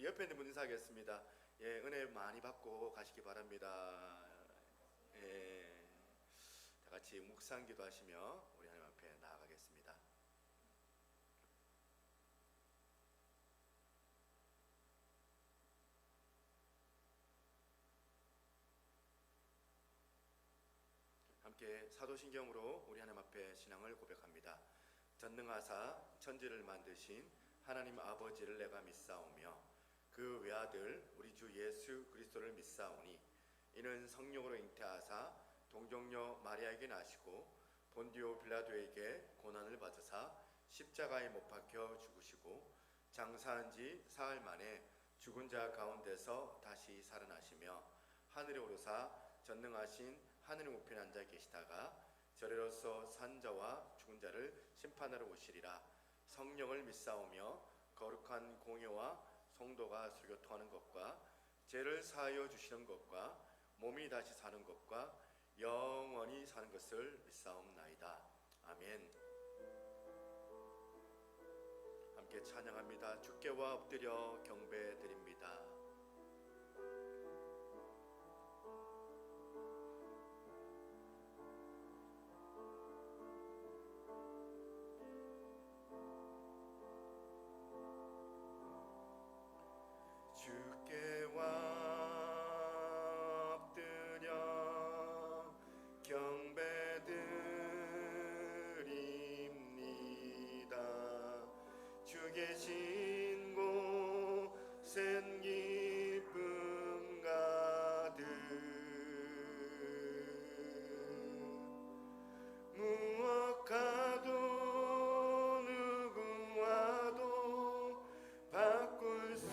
우리 옆에 있는 분 인사하겠습니다. 예, 은혜 많이 받고 가시기 바랍니다. 예, 다 같이 묵상 기도하시며 우리 하나님 앞에 나아가겠습니다. 함께 사도신경으로 우리 하나님 앞에 신앙을 고백합니다. 전능하사 천지를 만드신 하나님 아버지를 내가 믿사오며 그 외아들 우리 주 예수 그리스도를 믿사오니 이는 성령으로 잉태하사 동정녀 마리아에게 나시고 본디오 빌라도에게 고난을 받으사 십자가에 못 박혀 죽으시고 장사한 지 사흘 만에 죽은 자 가운데서 다시 살아나시며 하늘에 오르사 전능하신 하늘 우편에 앉아 계시다가 저리로서 산 자와 죽은 자를 심판하러 오시리라. 성령을 믿사오며 거룩한 공예와 성도가 설교통하는 것과 죄를 사하여 주시는 것과 몸이 다시 사는 것과 영원히 사는 것을 믿사옵나이다. 아멘. 함께 찬양합니다. 주께와 엎드려 경배드립니다. 주께와 엎드려 경배드립니다. 주 계신 곳엔 기쁨 가득 무엇 가도 누구와도 바꿀 수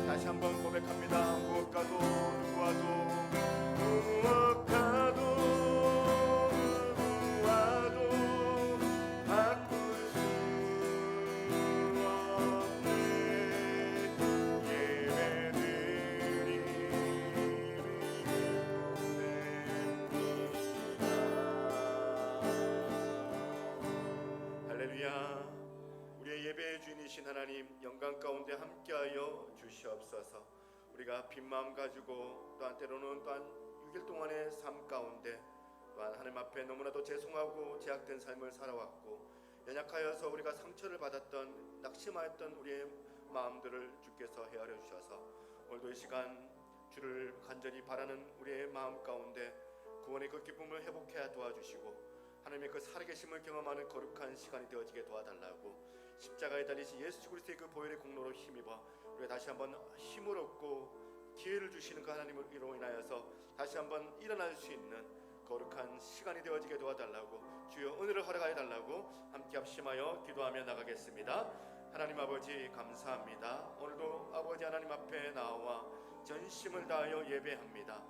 다시 한번 고백합니다. 무엇과도 누구와도 무엇과도 누구와도 바꿀 수 없네. 예배드림이 기쁨됩니다. 할렐루야. 우리의 예배의 주인이신 하나님, 영광 가운데 함께하여 주시옵소서. 우리가 빈 마음 가지고 또한 때로는 또한 6일 동안의 삶 가운데 또한 하나님 앞에 너무나도 죄송하고 제약된 삶을 살아왔고 연약하여서 우리가 상처를 받았던 낙심하였던 우리의 마음들을 주께서 헤아려 주셔서 오늘도 이 시간 주를 간절히 바라는 우리의 마음 가운데 구원의 그 기쁨을 회복해야 도와주시고 하나님의 그 살아계심을 경험하는 거룩한 시간이 되어지게 도와달라고 십자가에 달리신 예수 그리스도의 그 보혈의 공로로 힘입어 우리가 다시 한번 힘을 얻고 기회를 주시는 그 하나님으로 인하여서 다시 한번 일어날 수 있는 거룩한 시간이 되어지게 도와달라고, 주여 은혜를 허락하여 달라고 함께 합심하여 기도하며 나가겠습니다. 하나님 아버지 감사합니다. 오늘도 아버지 하나님 앞에 나와 전심을 다하여 예배합니다.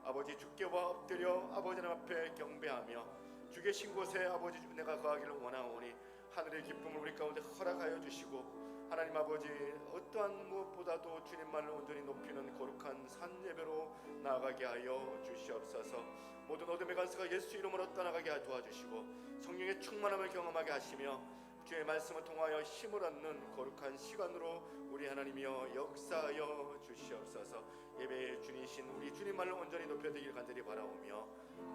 아버지 주께 엎드려 아버지 하나님 앞에 경배하며 주 계신 곳에 아버지 은혜가 거하기를 원하오니 하늘의 기쁨을 우리 가운데 허락하여 주시고, 하나님 아버지 어떠한 무엇보다도 주님만을 온전히 높이는 거룩한 산 예배로 나아가게 하여 주시옵소서. 모든 어둠의 간수가 예수 이름으로 떠나가게 도와주시고 성령의 충만함을 경험하게 하시며 주의 말씀을 통하여 힘을 얻는 거룩한 시간으로 우리 하나님이여 역사하여 주시옵소서. 예배의 주님이신 우리 주님만을 온전히 높여드리길 간절히 바라오며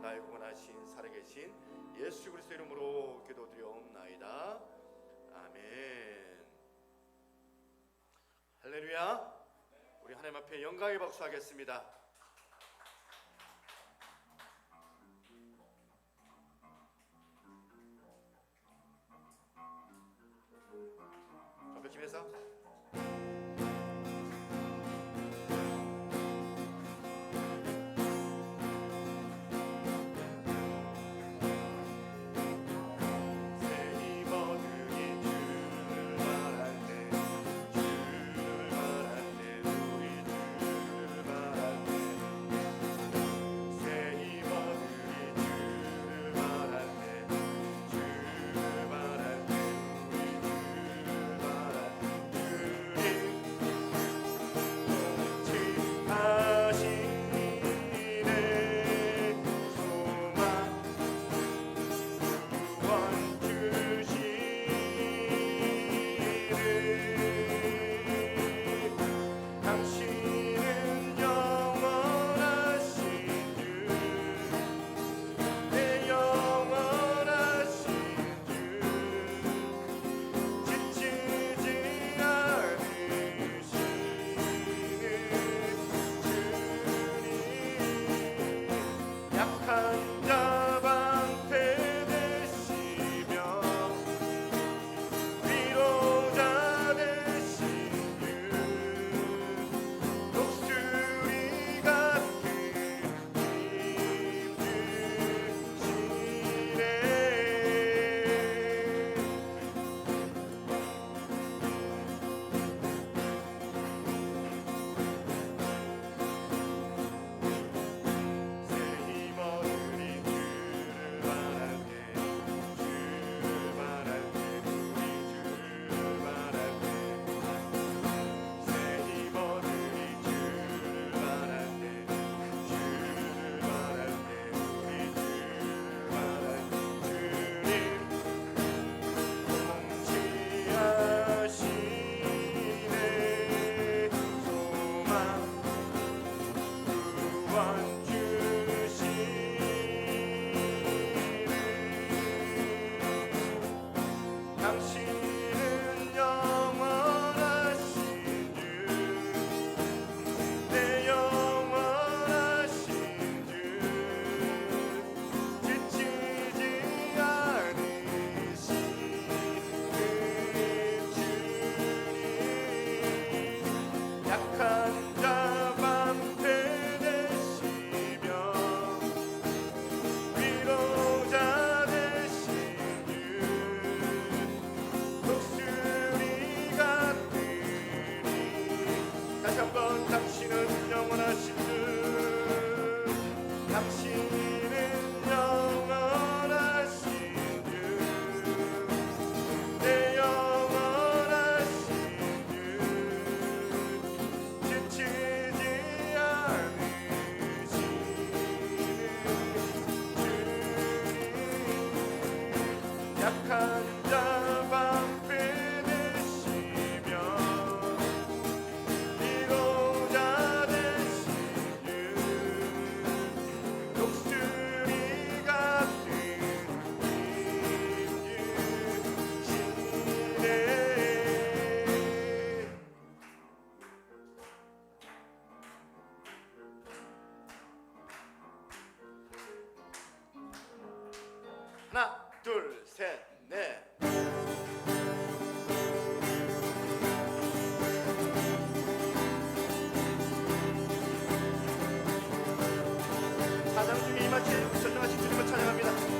나의 구원하신 살아계신 예수 그리스도 이름으로 기도드리옵나이다. 아멘. 할렐루야. 우리 하나님 앞에 영광의 박수하겠습니다. 전배팀에서 하나, 둘, 셋, 넷. 전능하신 주님을 찬양합니다.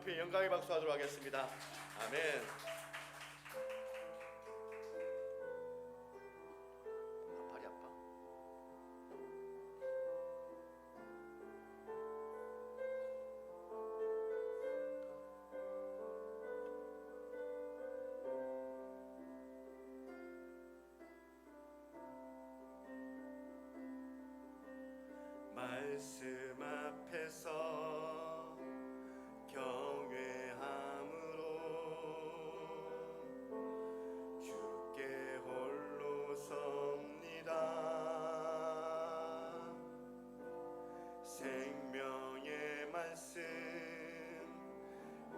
높이 영광의 박수하도록 하겠습니다. 아멘. 팔이 아파. 말씀 앞에서 경외함으로 주께 홀로 섭니다. 생명의 말씀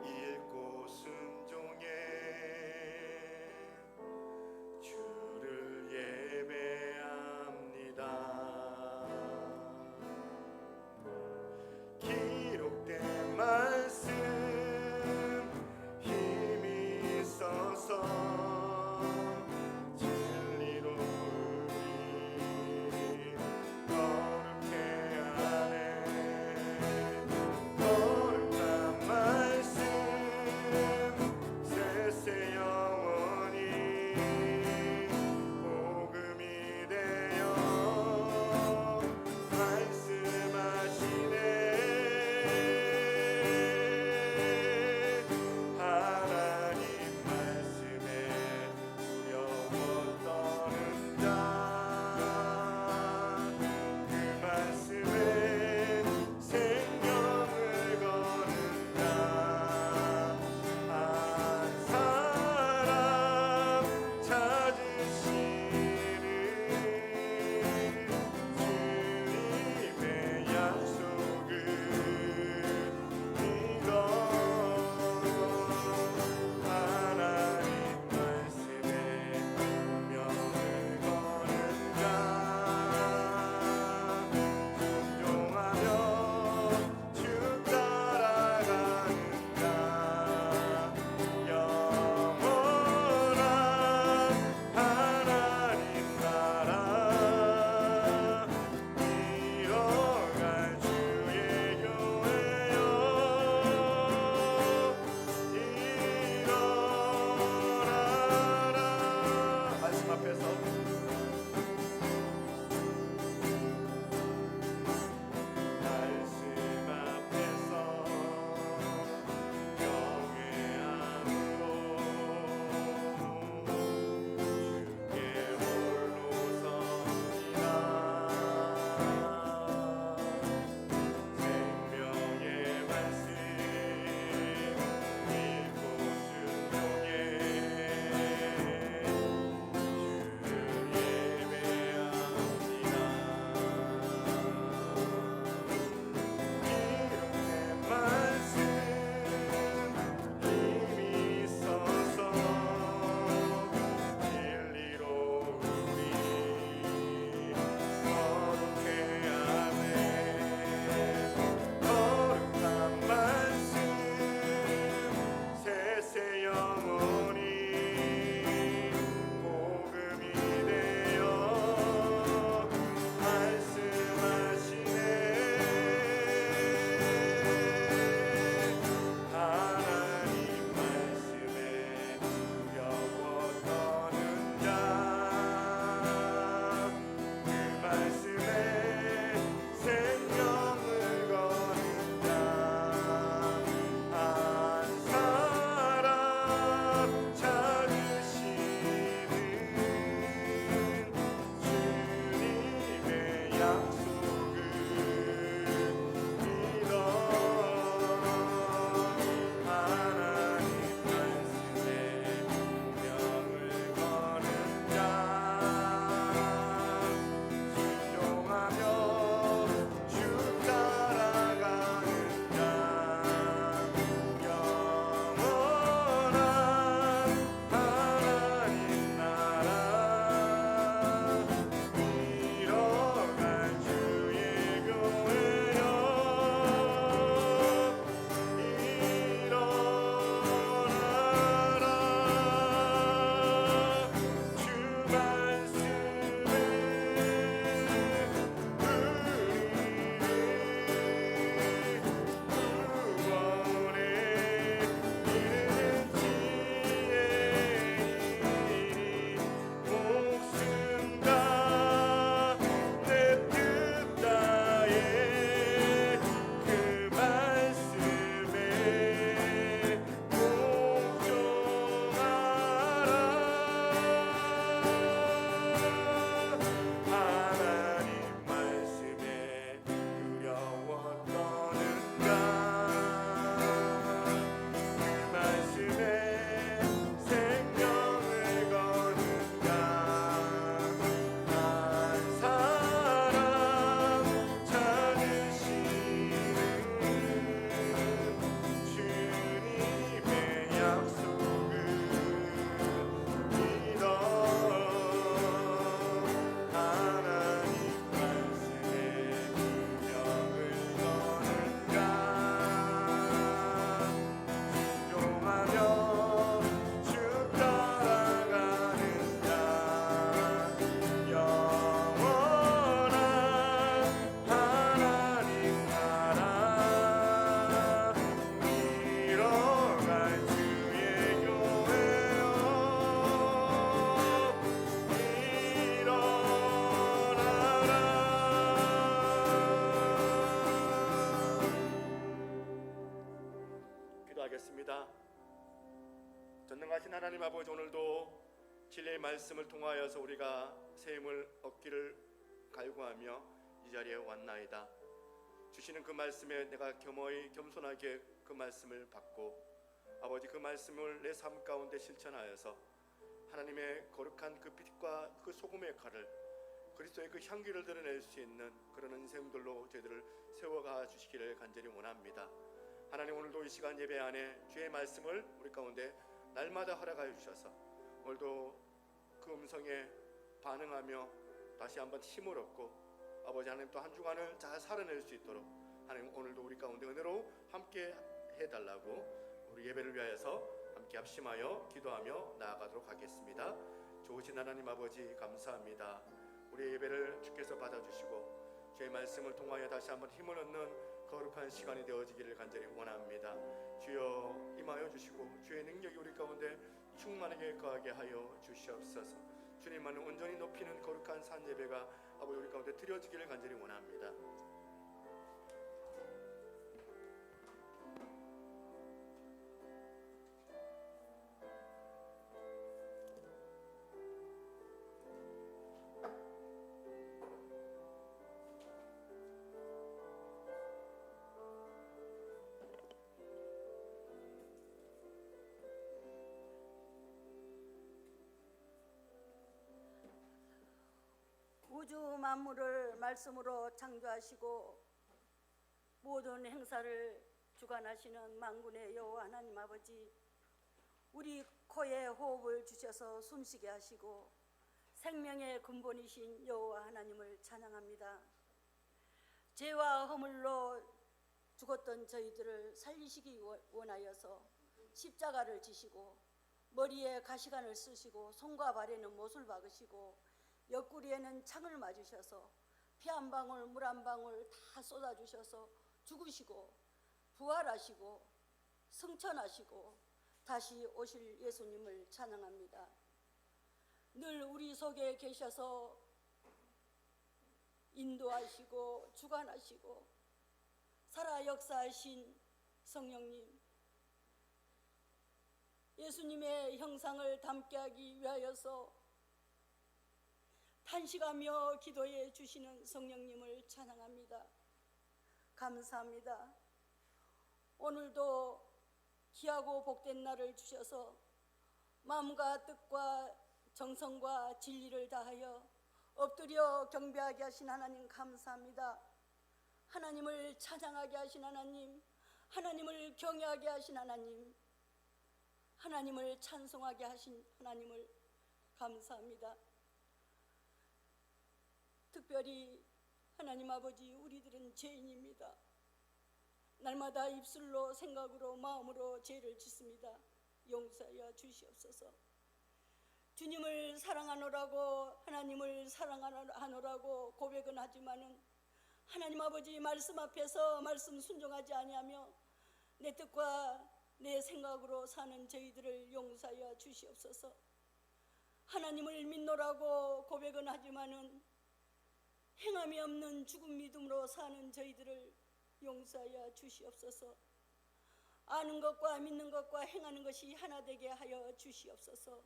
읽고 순종해 주를 예배합니다. 기도하겠습니다. 전능하신 하나님 아버지, 오늘도 진리의 말씀을 통하여서 우리가 새 힘을 얻기를 갈구하며 이 자리에 왔나이다. 주시는 그 말씀에 내가 겸손하게 그 말씀을 받고 아버지, 그 말씀을 내 삶 가운데 실천하여서 하나님의 거룩한 그 빛과 그 소금의 칼을, 그리스도의 그 향기를 드러낼 수 있는 그런 인생들로 저희들을 세워가 주시기를 간절히 원합니다. 하나님, 오늘도 이 시간 예배 안에 주의 말씀을 우리 가운데 날마다 허락하여 주셔서 오늘도 그 음성에 반응하며 다시 한번 힘을 얻고 아버지 하나님 또 한 주간을 잘 살아낼 수 있도록 하나님 오늘도 우리 가운데 은혜로 함께 해달라고 우리 예배를 위하여서 함께 합심하여 기도하며 나아가도록 하겠습니다. 좋으신 하나님 아버지, 감사합니다. 우리의 예배를 주께서 받아주시고 주의 말씀을 통하여 다시 한번 힘을 얻는 거룩한 시간이 되어지기를 간절히 원합니다. 주여 임하여 주시고 주의 능력이 우리 가운데 충만하게 거하게 하여 주시옵소서. 주님만을 온전히 높이는 거룩한 산 예배가 아버지 우리 가운데 드려지기를 간절히 원합니다. 우주 만물을 말씀으로 창조하시고 모든 행사를 주관하시는 만군의 여호와 하나님 아버지, 우리 코에 호흡을 주셔서 숨쉬게 하시고 생명의 근본이신 여호와 하나님을 찬양합니다. 죄와 허물로 죽었던 저희들을 살리시기 원하여서 십자가를 지시고 머리에 가시관을 쓰시고 손과 발에는 못을 박으시고 옆구리에는 창을 맞으셔서 피 한 방울 물 한 방울 다 쏟아주셔서 죽으시고 부활하시고 승천하시고 다시 오실 예수님을 찬양합니다. 늘 우리 속에 계셔서 인도하시고 주관하시고 살아 역사하신 성령님, 예수님의 형상을 담게 하기 위하여서 탄식하며 기도해 주시는 성령님을 찬양합니다. 감사합니다. 오늘도 귀하고 복된 날을 주셔서 마음과 뜻과 정성과 진리를 다하여 엎드려 경배하게 하신 하나님 감사합니다. 하나님을 찬양하게 하신 하나님, 하나님을 경외하게 하신 하나님, 하나님을 찬송하게 하신 하나님을 감사합니다. 특별히 하나님 아버지, 우리들은 죄인입니다. 날마다 입술로 생각으로 마음으로 죄를 짓습니다. 용서하여 주시옵소서. 주님을 사랑하노라고 하나님을 사랑하노라고 고백은 하지만은 하나님 아버지 말씀 앞에서 말씀 순종하지 아니하며 내 뜻과 내 생각으로 사는 저희들을 용서하여 주시옵소서. 하나님을 믿노라고 고백은 하지만은 행함이 없는 죽은 믿음으로 사는 저희들을 용서하여 주시옵소서. 아는 것과 믿는 것과 행하는 것이 하나 되게 하여 주시옵소서.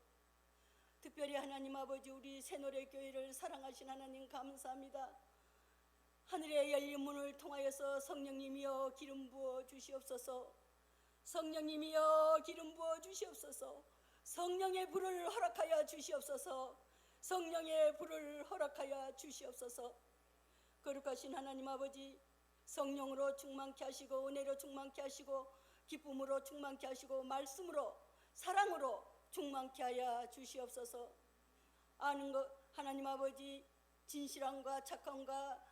특별히 하나님 아버지, 우리 새노래교회를 사랑하신 하나님 감사합니다. 하늘의 열린 문을 통하여서 성령님이여 기름 부어 주시옵소서. 성령님이여 기름 부어 주시옵소서. 성령의 불을 허락하여 주시옵소서. 성령의 불을 허락하여 주시옵소서. 거룩하신 하나님 아버지, 성령으로 충만케 하시고 은혜로 충만케 하시고 기쁨으로 충만케 하시고 말씀으로 사랑으로 충만케 하여 주시옵소서. 아는 것 하나님 아버지, 진실함과 착함과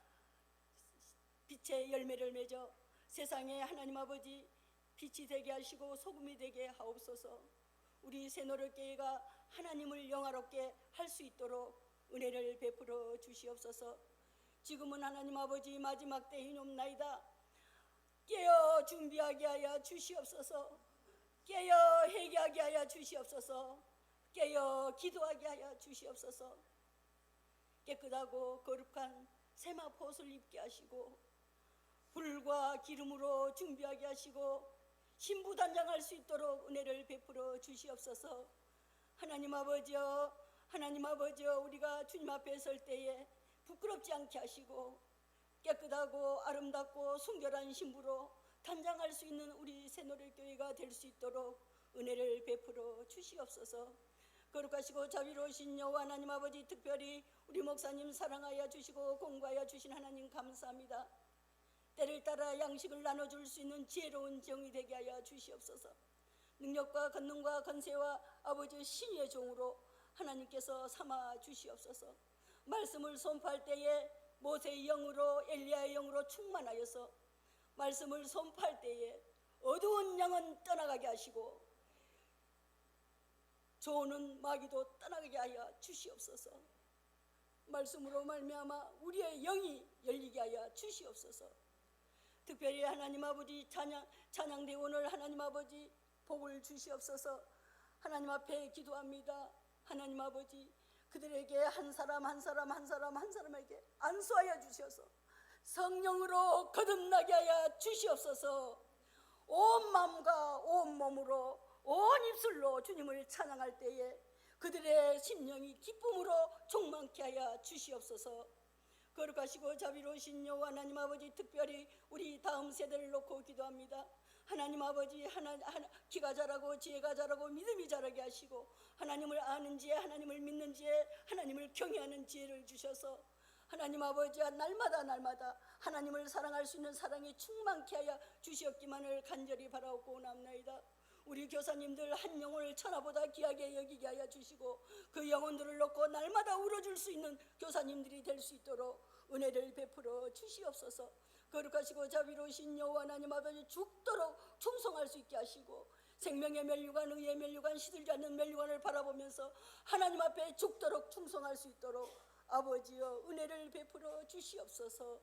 빛의 열매를 맺어 세상에 하나님 아버지 빛이 되게 하시고 소금이 되게 하옵소서. 우리 새노릇교회가 하나님을 영화롭게 할 수 있도록 은혜를 베풀어 주시옵소서. 지금은 하나님 아버지 마지막 때이옵나이다. 깨어 준비하게 하여 주시옵소서. 깨어 회개하게 하여 주시옵소서. 깨어 기도하게 하여 주시옵소서. 깨끗하고 거룩한 세마포옷을 입게 하시고 불과 기름으로 준비하게 하시고 신부 단장할 수 있도록 은혜를 베풀어 주시옵소서. 하나님 아버지여, 하나님 아버지여, 우리가 주님 앞에 설 때에 부끄럽지 않게 하시고 깨끗하고 아름답고 순결한 신부로 단장할 수 있는 우리 새노래교회가 될 수 있도록 은혜를 베풀어 주시옵소서. 거룩하시고 자비로우신 여호와 하나님 아버지, 특별히 우리 목사님 사랑하여 주시고 공부하여 주신 하나님 감사합니다. 때를 따라 양식을 나눠줄 수 있는 지혜로운 정이 되게 하여 주시옵소서. 능력과 권능과 권세와 아버지의 신의 종으로 하나님께서 삼아 주시옵소서. 말씀을 선포할 때에 모세의 영으로 엘리야의 영으로 충만하여서 말씀을 선포할 때에 어두운 영은 떠나가게 하시고 조는 마귀도 떠나게 하여 주시옵소서. 말씀으로 말미암아 우리의 영이 열리게 하여 주시옵소서. 특별히 하나님 아버지 찬양대원을 하나님 아버지 복을 주시옵소서. 하나님 앞에 기도합니다. 하나님 아버지, 그들에게 한 사람 한 사람에게 안수하여 주셔서 성령으로 거듭나게 하여 주시옵소서. 온 마음과 온 몸으로 온 입술로 주님을 찬양할 때에 그들의 심령이 기쁨으로 충만케 하여 주시옵소서. 거룩하시고 자비로우신 여호와 하나님 아버지, 특별히 우리 다음 세대를 놓고 기도합니다. 하나님 아버지, 기가 자라고 지혜가 자라고 믿음이 자라게 하시고 하나님을 아는 지혜, 하나님을 믿는 지혜, 하나님을 경외하는 지혜를 주셔서 하나님 아버지와 날마다 하나님을 사랑할 수 있는 사랑이 충만케 하여 주시옵기만을 간절히 바라옵고 원합나이다. 우리 교사님들 한 영혼을 천하보다 귀하게 여기게 하여 주시고 그 영혼들을 놓고 날마다 울어줄 수 있는 교사님들이 될 수 있도록 은혜를 베풀어 주시옵소서. 거룩하시고 자비로우신 여호와 하나님 아버지, 죽도록 충성할 수 있게 하시고 생명의 멸류관, 의의 멸류관, 시들지 않는 멸류관을 바라보면서 하나님 앞에 죽도록 충성할 수 있도록 아버지여 은혜를 베풀어 주시옵소서.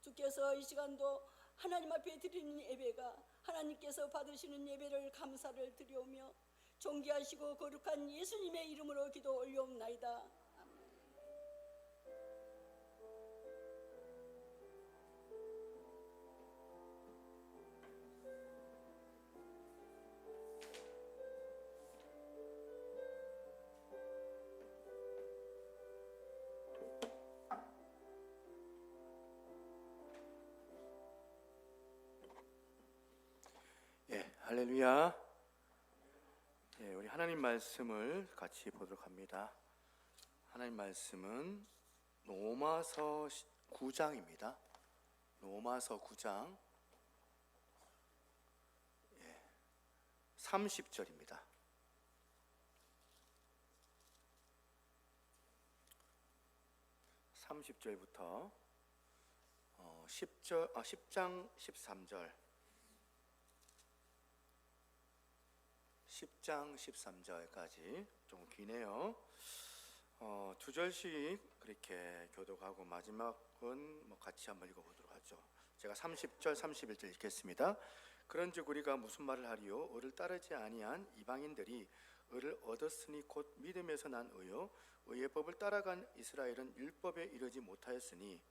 주께서 이 시간도 하나님 앞에 드리는 예배가 하나님께서 받으시는 예배를 감사를 드리오며 존귀하시고 거룩한 예수님의 이름으로 기도 올려옵나이다. 할렐루야. 우리 하나님 말씀을 같이 보도록 합니다. 하나님 말씀은 로마서 9장입니다. 로마서 9장 30절입니다. 30절부터 10장 13절 10장 13절까지 좀 기네요. 두 절씩 그렇게 교독하고 마지막은 같이 한번 읽어보도록 하죠. 제가 30절 31절 읽겠습니다. 그런즉 우리가 무슨 말을 하리요? 의를 따르지 아니한 이방인들이 의를 얻었으니 곧 믿음에서 난 의요 의의 법을 따라간 이스라엘은 율법에 이르지 못하였으니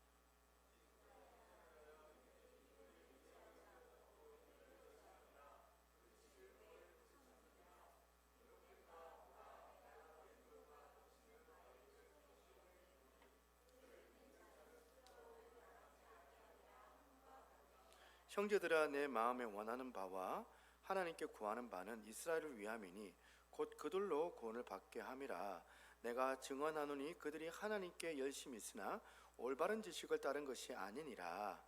형제들아, 내 마음에 원하는 바와 하나님께 구하는 바는 이스라엘을 위함이니 곧 그들로 구원을 받게 함이라. 내가 증언하노니 그들이 하나님께 열심히 있으나 올바른 지식을 따른 것이 아니니라.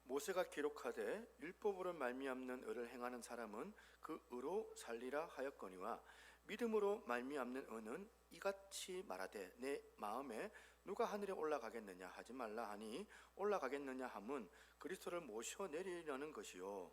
모세가 기록하되 율법으로 말미암는 의를 행하는 사람은 그 의로 살리라 하였거니와 믿음으로 말미암는 의는 이같이 말하되 내 마음에 누가 하늘에 올라가겠느냐 하지 말라 하니 올라가겠느냐 함은 그리스도를 모셔 내리려는 것이요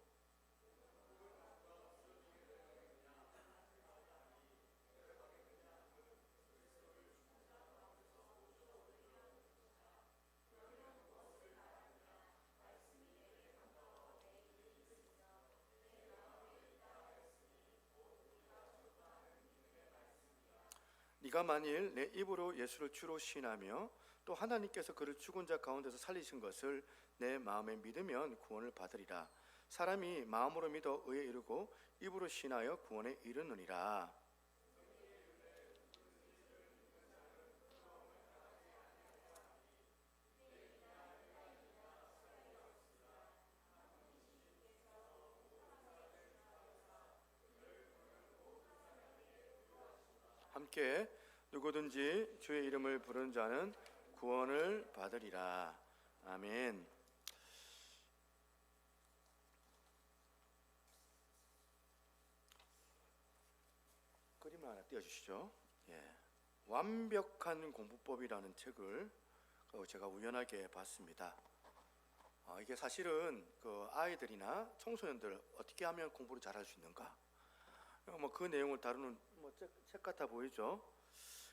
네가 만일 내 입으로 예수를 주로 시인하며 또 하나님께서 그를 죽은 자 가운데서 살리신 것을 내 마음에 믿으면 구원을 받으리라. 사람이 마음으로 믿어 의에 이르고 입으로 시인하여 구원에 이르느니라. 함께 누구든지 주의 이름을 부르는 자는 구원을 받으리라. 아멘. 그림을 하나 띄워주시죠. 예. 완벽한 공부법이라는 책을 제가 우연하게 봤습니다. 이게 사실은 그 아이들이나 청소년들 어떻게 하면 공부를 잘할 수 있는가, 그 내용을 다루는 책 같아 보이죠.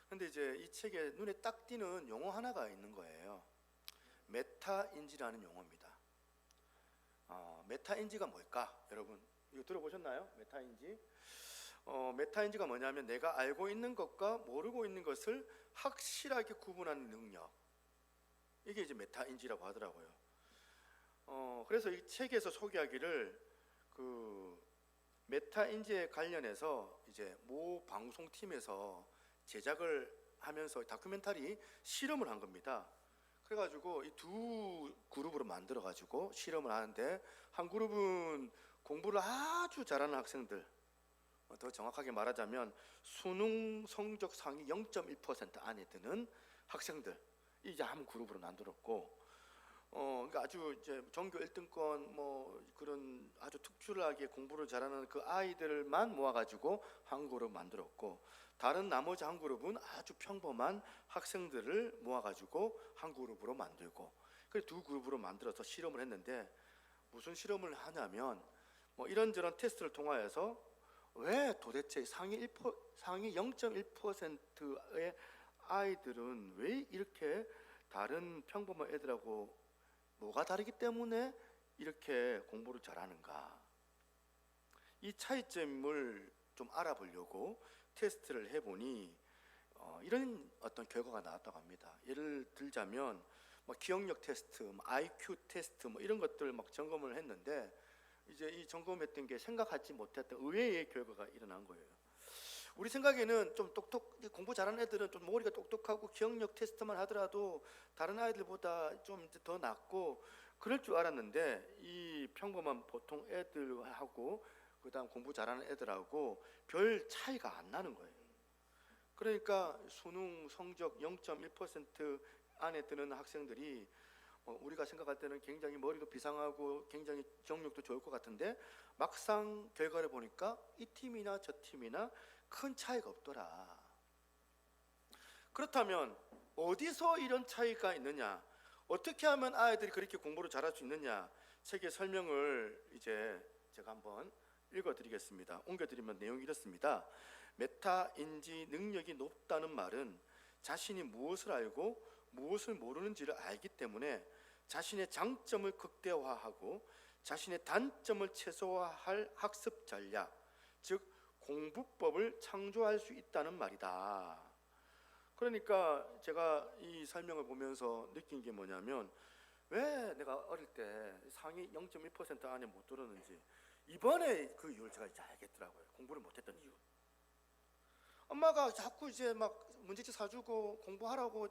근데 이제 이 책에 눈에 딱 띄는 용어 하나가 있는 거예요. 메타인지라는 용어입니다. 메타인지가 뭘까? 여러분 이거 들어보셨나요? 메타인지. 메타인지가 뭐냐면 내가 알고 있는 것과 모르고 있는 것을 확실하게 구분하는 능력. 이게 이제 메타인지라고 하더라고요. 그래서 이 책에서 소개하기를 그 메타인지에 관련해서 이제 모 방송팀에서 제작을 하면서 다큐멘터리 실험을 한 겁니다. 그래가지고 이 두 그룹으로 만들어가지고 실험을 하는데, 한 그룹은 공부를 아주 잘하는 학생들, 더 정확하게 말하자면 수능 성적 상위 0.1% 안에 드는 학생들, 이제 한 그룹으로 만들었고, 그러니까 아주 이제 전교 1등권 그런 아주 특출나게 공부를 잘하는 그 아이들만 모아가지고 한 그룹 만들었고, 다른 나머지 한 그룹은 아주 평범한 학생들을 모아가지고 한 그룹으로 만들고, 그래서 두 그룹으로 만들어서 실험을 했는데, 무슨 실험을 하냐면 이런저런 테스트를 통하여서 왜 도대체 상위 0.1%의 아이들은 왜 이렇게 다른 평범한 애들하고 뭐가 다르기 때문에 이렇게 공부를 잘하는가, 이 차이점을 좀 알아보려고 테스트를 해보니 이런 어떤 결과가 나왔다고 합니다. 예를 들자면 기억력 테스트, IQ 테스트 이런 것들 점검을 했는데, 이제 이 점검했던 게 생각하지 못했던 의외의 결과가 일어난 거예요. 우리 생각에는 좀 공부 잘하는 애들은 좀 머리가 똑똑하고 기억력 테스트만 하더라도 다른 아이들보다 좀 더 낫고 그럴 줄 알았는데, 이 평범한 보통 애들하고 그다음 공부 잘하는 애들하고 별 차이가 안 나는 거예요. 그러니까 수능 성적 0.1% 안에 드는 학생들이 우리가 생각할 때는 굉장히 머리도 비상하고 굉장히 기억력도 좋을 것 같은데, 막상 결과를 보니까 이 팀이나 저 팀이나 큰 차이가 없더라. 그렇다면 어디서 이런 차이가 있느냐, 어떻게 하면 아이들이 그렇게 공부를 잘할 수 있느냐, 책의 설명을 이제 제가 한번 읽어드리겠습니다. 옮겨드리면 내용이 이렇습니다. 메타인지 능력이 높다는 말은 자신이 무엇을 알고 무엇을 모르는지를 알기 때문에 자신의 장점을 극대화하고 자신의 단점을 최소화할 학습 전략, 즉 공부법을 창조할 수 있다는 말이다. 그러니까 제가 이 설명을 보면서 느낀 게 뭐냐면, 왜 내가 어릴 때 상위 0.1% 안에 못 들었는지 이번에 그 이유를 제가 이제 알겠더라고요. 공부를 못했던 이유. 엄마가 자꾸 이제 문제집 사주고 공부하라고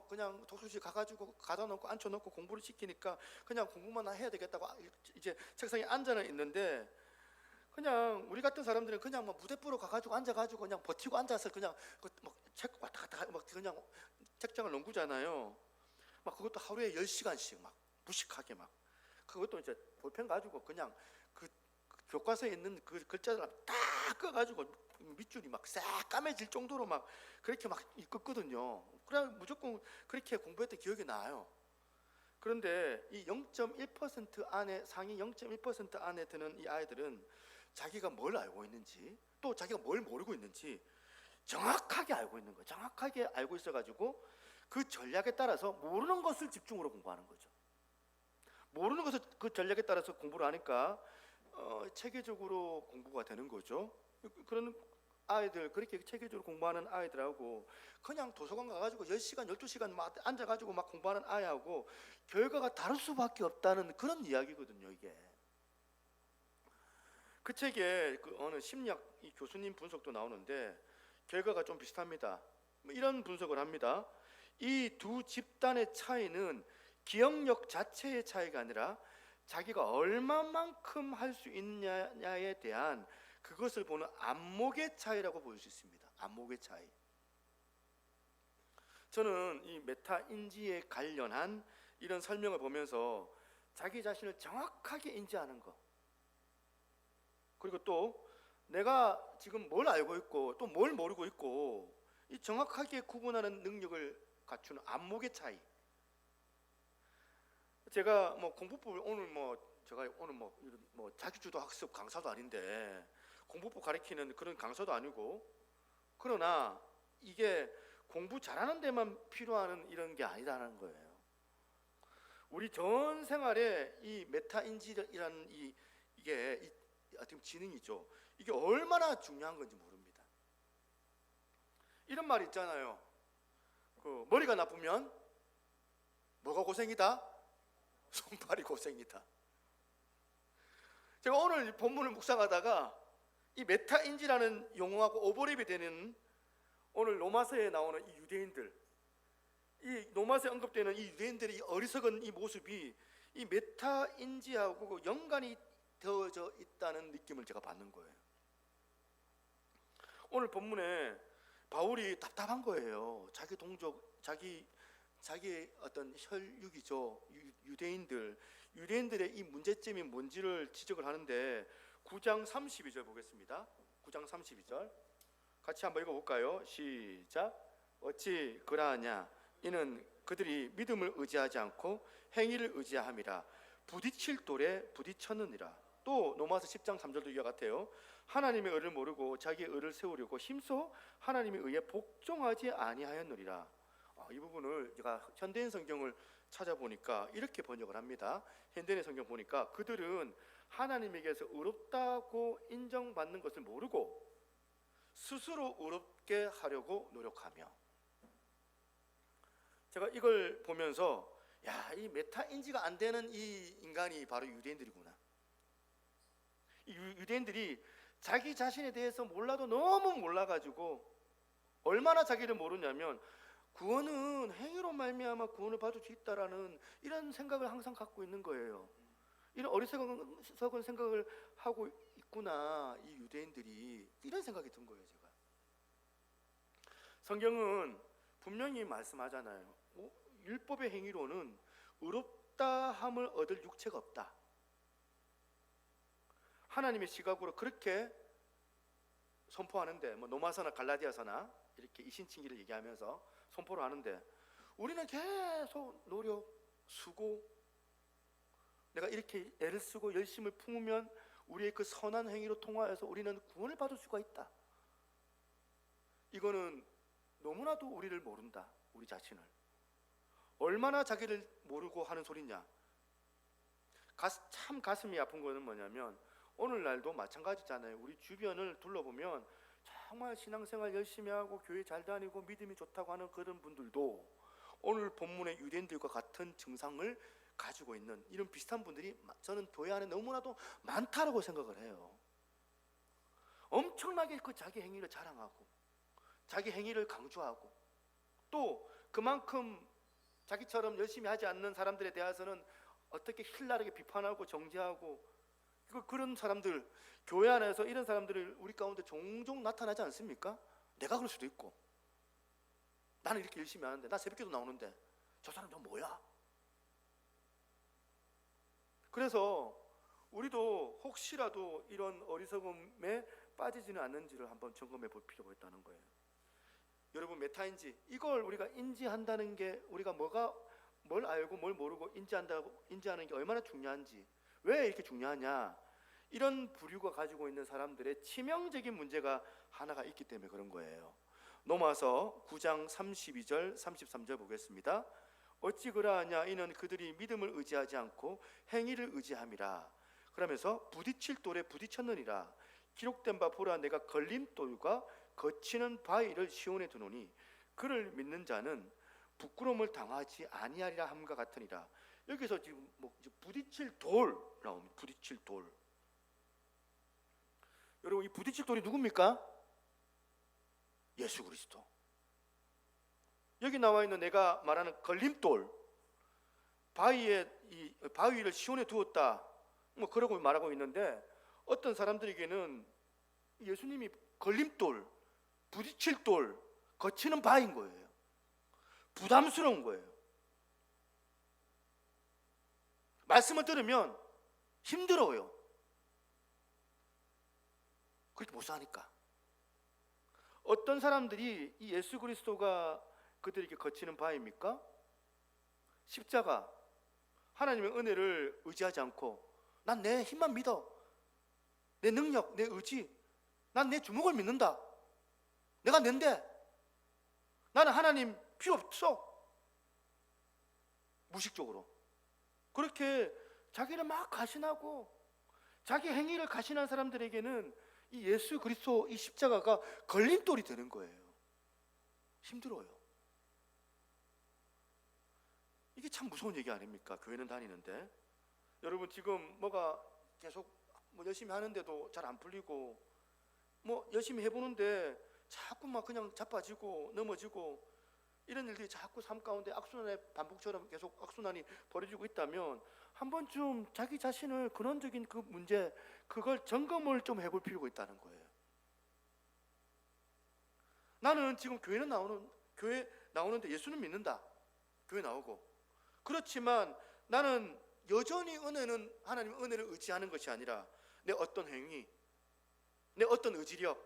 그냥 독서실 가가지고 가다 놓고 앉혀놓고 공부를 시키니까 그냥 공부만 해야 되겠다고 이제 책상에 앉아는 있는데, 그냥 우리 같은 사람들은 그냥 무대부로 가가지고 앉아가지고 그냥 버티고 앉아서 그냥 책 왔다 갔다 그냥 책장을 넘구잖아요. 그것도 하루에 10시간씩 무식하게 그것도 이제 볼펜 가지고 그냥 그 교과서에 있는 그 글자들 딱 꺼가지고 밑줄이 싹 까매질 정도로 그렇게 읽었거든요. 그래 무조건 그렇게 공부했던 기억이 나요. 그런데 이 0.1% 안에, 상위 0.1% 안에 드는 이 아이들은 자기가 뭘 알고 있는지, 또 자기가 뭘 모르고 있는지 정확하게 알고 있는 거예요. 정확하게 알고 있어가지고 그 전략에 따라서 모르는 것을 집중으로 공부하는 거죠. 모르는 것을 그 전략에 따라서 공부를 하니까 체계적으로 공부가 되는 거죠. 그런 아이들, 그렇게 체계적으로 공부하는 아이들하고 그냥 도서관 가가지고 10시간 12시간 막 앉아가지고 막 공부하는 아이하고 결과가 다를 수밖에 없다는 그런 이야기거든요. 이게 그 책에 그 어느 심리학 이 교수님 분석도 나오는데 결과가 좀 비슷합니다. 뭐 이런 분석을 합니다. 이 두 집단의 차이는 기억력 자체의 차이가 아니라 자기가 얼마만큼 할 수 있느냐에 대한 그것을 보는 안목의 차이라고 볼 수 있습니다. 안목의 차이. 저는 이 메타 인지에 관련한 이런 설명을 보면서 자기 자신을 정확하게 인지하는 것, 그리고 또 내가 지금 뭘 알고 있고 또 뭘 모르고 있고 이 정확하게 구분하는 능력을 갖추는 안목의 차이. 제가 뭐 공부법을 오늘 제가 오늘 자기주도 학습 강사도 아닌데 공부법 가르치는 그런 강사도 아니고, 그러나 이게 공부 잘하는 데만 필요한 이런 게 아니다라는 거예요. 우리 전 생활에 이 메타 인지라는 이게 어떻게 지능이죠. 이게 얼마나 중요한 건지 모릅니다. 이런 말 있잖아요. 그 머리가 나쁘면 뭐가 고생이다? 손발이 고생이다. 제가 오늘 본문을 묵상하다가 이 메타인지라는 용어하고 오버랩이 되는 오늘 로마서에 나오는 이 유대인들, 이 로마서에 언급되는 이 유대인들의 이 어리석은 이 모습이 이 메타인지하고 연관이 되어져 있다는 느낌을 제가 받는 거예요. 오늘 본문에 바울이 답답한 거예요. 자기 동족, 자기의 어떤 혈육이죠. 유대인들의 이 문제점이 뭔지를 지적을 하는데 9장 32절 보겠습니다. 9장 32절 같이 한번 읽어볼까요? 시작. 어찌 그러하냐? 이는 그들이 믿음을 의지하지 않고 행위를 의지함이라 부딪힐 돌에 부딪혔느니라. 또 로마서 10장 3절도 이와 같아요. 하나님의 의를 모르고 자기의 의를 세우려고 힘써 하나님의 의에 복종하지 아니하였느니라. 이 부분을 제가 현대인 성경을 찾아보니까 이렇게 번역을 합니다. 현대인 성경 보니까 그들은 하나님에게서 의롭다고 인정받는 것을 모르고 스스로 의롭게 하려고 노력하며. 제가 이걸 보면서 이 메타인지가 안 되는 이 인간이 바로 유대인들이구나. 이 유대인들이 자기 자신에 대해서 몰라도 너무 몰라가지고 얼마나 자기를 모르냐면 구원은 행위로 말미암아 구원을 받을 수 있다라는 이런 생각을 항상 갖고 있는 거예요. 이런 어리석은 생각을 하고 있구나, 이 유대인들이. 이런 생각이 든 거예요. 제가 성경은 분명히 말씀하잖아요. 율법의 행위로는 의롭다함을 얻을 육체가 없다. 하나님의 시각으로 그렇게 선포하는데 로마서나 갈라디아서나 이렇게 이신칭의를 얘기하면서 선포를 하는데 우리는 계속 노력, 수고, 내가 이렇게 애를 쓰고 열심을 품으면 우리의 그 선한 행위로 통하여서 우리는 구원을 받을 수가 있다. 이거는 너무나도 우리를 모른다. 우리 자신을 얼마나 자기를 모르고 하는 소리냐. 참 가슴이 아픈 거는 뭐냐면 오늘날도 마찬가지잖아요. 우리 주변을 둘러보면 정말 신앙생활 열심히 하고 교회 잘 다니고 믿음이 좋다고 하는 그런 분들도 오늘 본문의 유대인들과 같은 증상을 가지고 있는 이런 비슷한 분들이 저는 교회 안에 너무나도 많다라고 생각을 해요. 엄청나게 그 자기 행위를 자랑하고 자기 행위를 강조하고 또 그만큼 자기처럼 열심히 하지 않는 사람들에 대해서는 어떻게 힐나르게 비판하고 정죄하고, 그런 사람들, 교회 안에서 이런 사람들을 우리 가운데 종종 나타나지 않습니까? 내가 그럴 수도 있고, 나는 이렇게 열심히 하는데, 나 새벽기도 나오는데 저 사람 저 뭐야? 그래서 우리도 혹시라도 이런 어리석음에 빠지지는 않는지를 한번 점검해 볼 필요가 있다는 거예요. 여러분, 메타인지, 이걸 우리가 인지한다는 게, 우리가 뭘 알고 뭘 모르고 인지하는 게 얼마나 중요한지, 왜 이렇게 중요하냐, 이런 부류가 가지고 있는 사람들의 치명적인 문제가 하나가 있기 때문에 그런 거예요. 로마서 9장 32절 33절 보겠습니다. 어찌 그러하냐? 이는 그들이 믿음을 의지하지 않고 행위를 의지함이라. 그러면서 부딪힐 돌에 부딪혔느니라. 기록된 바 보라, 내가 걸림돌과 거치는 바위를 시온에 두노니 그를 믿는 자는 부끄러움을 당하지 아니하리라 함과 같으니라. 여기서 지금 부딪힐 돌 나옵니다. 부딪힐 돌. 여러분, 이 부딪힐 돌이 누굽니까? 예수 그리스도. 여기 나와 있는 내가 말하는 걸림돌, 바위를 시온에 두었다, 그러고 말하고 있는데, 어떤 사람들에게는 예수님이 걸림돌, 부딪힐 돌, 거치는 바인 거예요. 부담스러운 거예요. 말씀을 들으면 힘들어요. 그렇게 못 사니까. 어떤 사람들이 이 예수 그리스도가 그들에게 거치는 바입니까? 십자가, 하나님의 은혜를 의지하지 않고 난 내 힘만 믿어, 내 능력, 내 의지, 난 내 주먹을 믿는다, 내가 낸데 나는 하나님 필요 없어, 무식적으로 그렇게 자기를 막 가신하고 자기 행위를 가신한 사람들에게는 이 예수 그리스도, 이 십자가가 걸림돌이 되는 거예요. 힘들어요. 이게 참 무서운 얘기 아닙니까? 교회는 다니는데 여러분, 지금 뭐가 계속 열심히 하는데도 잘 안 풀리고, 열심히 해보는데 자꾸 막 그냥 자빠지고 넘어지고, 이런 일들이 자꾸 삶 가운데 악순환의 반복처럼 계속 악순환이 벌어지고 있다면 한 번쯤 자기 자신을, 근원적인 그 문제, 그걸 점검을 좀 해볼 필요가 있다는 거예요. 나는 지금 교회 나오는데 예수는 믿는다, 교회 나오고, 그렇지만 나는 여전히 하나님의 은혜를 의지하는 것이 아니라 내 어떤 행위, 내 어떤 의지력,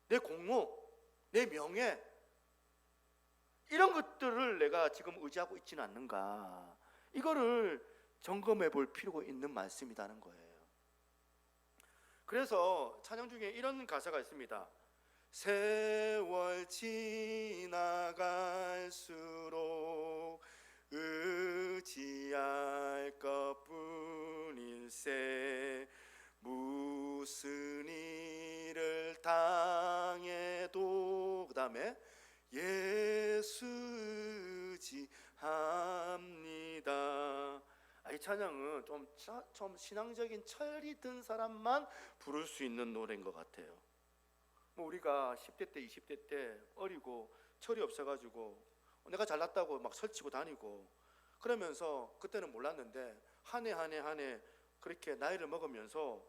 내 공로, 내 명예, 이런 것들을 내가 지금 의지하고 있지는 않는가, 이거를 점검해 볼 필요가 있는 말씀이라는 거예요. 그래서 찬양 중에 이런 가사가 있습니다. 세월 지나갈수록 의지할 것뿐일세, 무슨 일을 당해도, 그 다음에 예수 의지합니다. 이 찬양은 좀 신앙적인 철이 든 사람만 부를 수 있는 노래인 것 같아요. 우리가 10대 때, 20대 때 어리고 철이 없어가지고 내가 잘났다고 막 설치고 다니고 그러면서, 그때는 몰랐는데 한 해 그렇게 나이를 먹으면서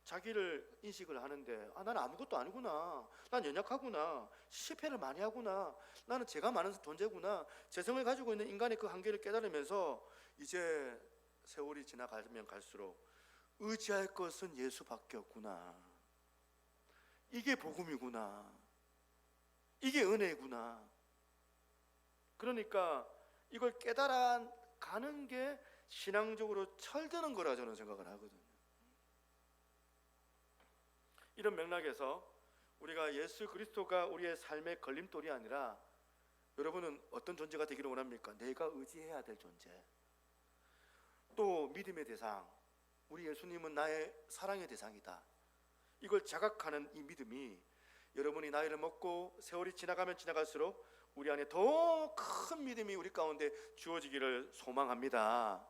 자기를 인식을 하는데, 나는 아무것도 아니구나, 난 연약하구나, 실패를 많이 하구나, 나는 죄가 많은 존재구나, 재성을 가지고 있는 인간의 그 한계를 깨달으면서 이제 세월이 지나가면 갈수록 의지할 것은 예수밖에 없구나, 이게 복음이구나, 이게 은혜구나. 그러니까 이걸 깨달아 가는 게 신앙적으로 철드는 거라 저는 생각을 하거든요. 이런 맥락에서 우리가 예수 그리스도가 우리의 삶의 걸림돌이 아니라, 여러분은 어떤 존재가 되기를 원합니까? 내가 의지해야 될 존재, 또 믿음의 대상, 우리 예수님은 나의 사랑의 대상이다, 이걸 자각하는 이 믿음이 여러분이 나이를 먹고 세월이 지나가면 지나갈수록 우리 안에 더 큰 믿음이 우리 가운데 주어지기를 소망합니다.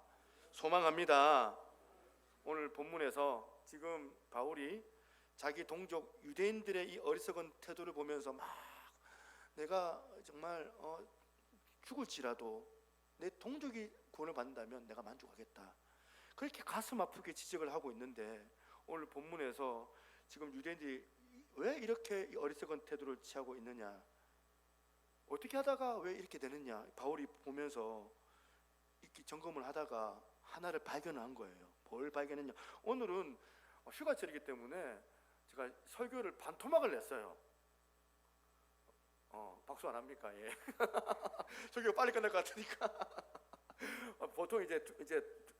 오늘 본문에서 지금 바울이 자기 동족 유대인들의 이 어리석은 태도를 보면서 막, 내가 정말 죽을지라도 내 동족이 구원을 받는다면 내가 만족하겠다, 그렇게 가슴 아프게 지적을 하고 있는데, 오늘 본문에서 지금 유대인들이 왜 이렇게 어리석은 태도를 취하고 있느냐, 어떻게 하다가 왜 이렇게 되느냐, 바울이 보면서 이렇게 점검을 하다가 하나를 발견한 거예요. 뭘 발견했냐, 오늘은 휴가철이기 때문에 제가 설교를 반토막을 냈어요. 박수 안 합니까? 예. 설교가 빨리 끝날 것 같으니까 보통 이제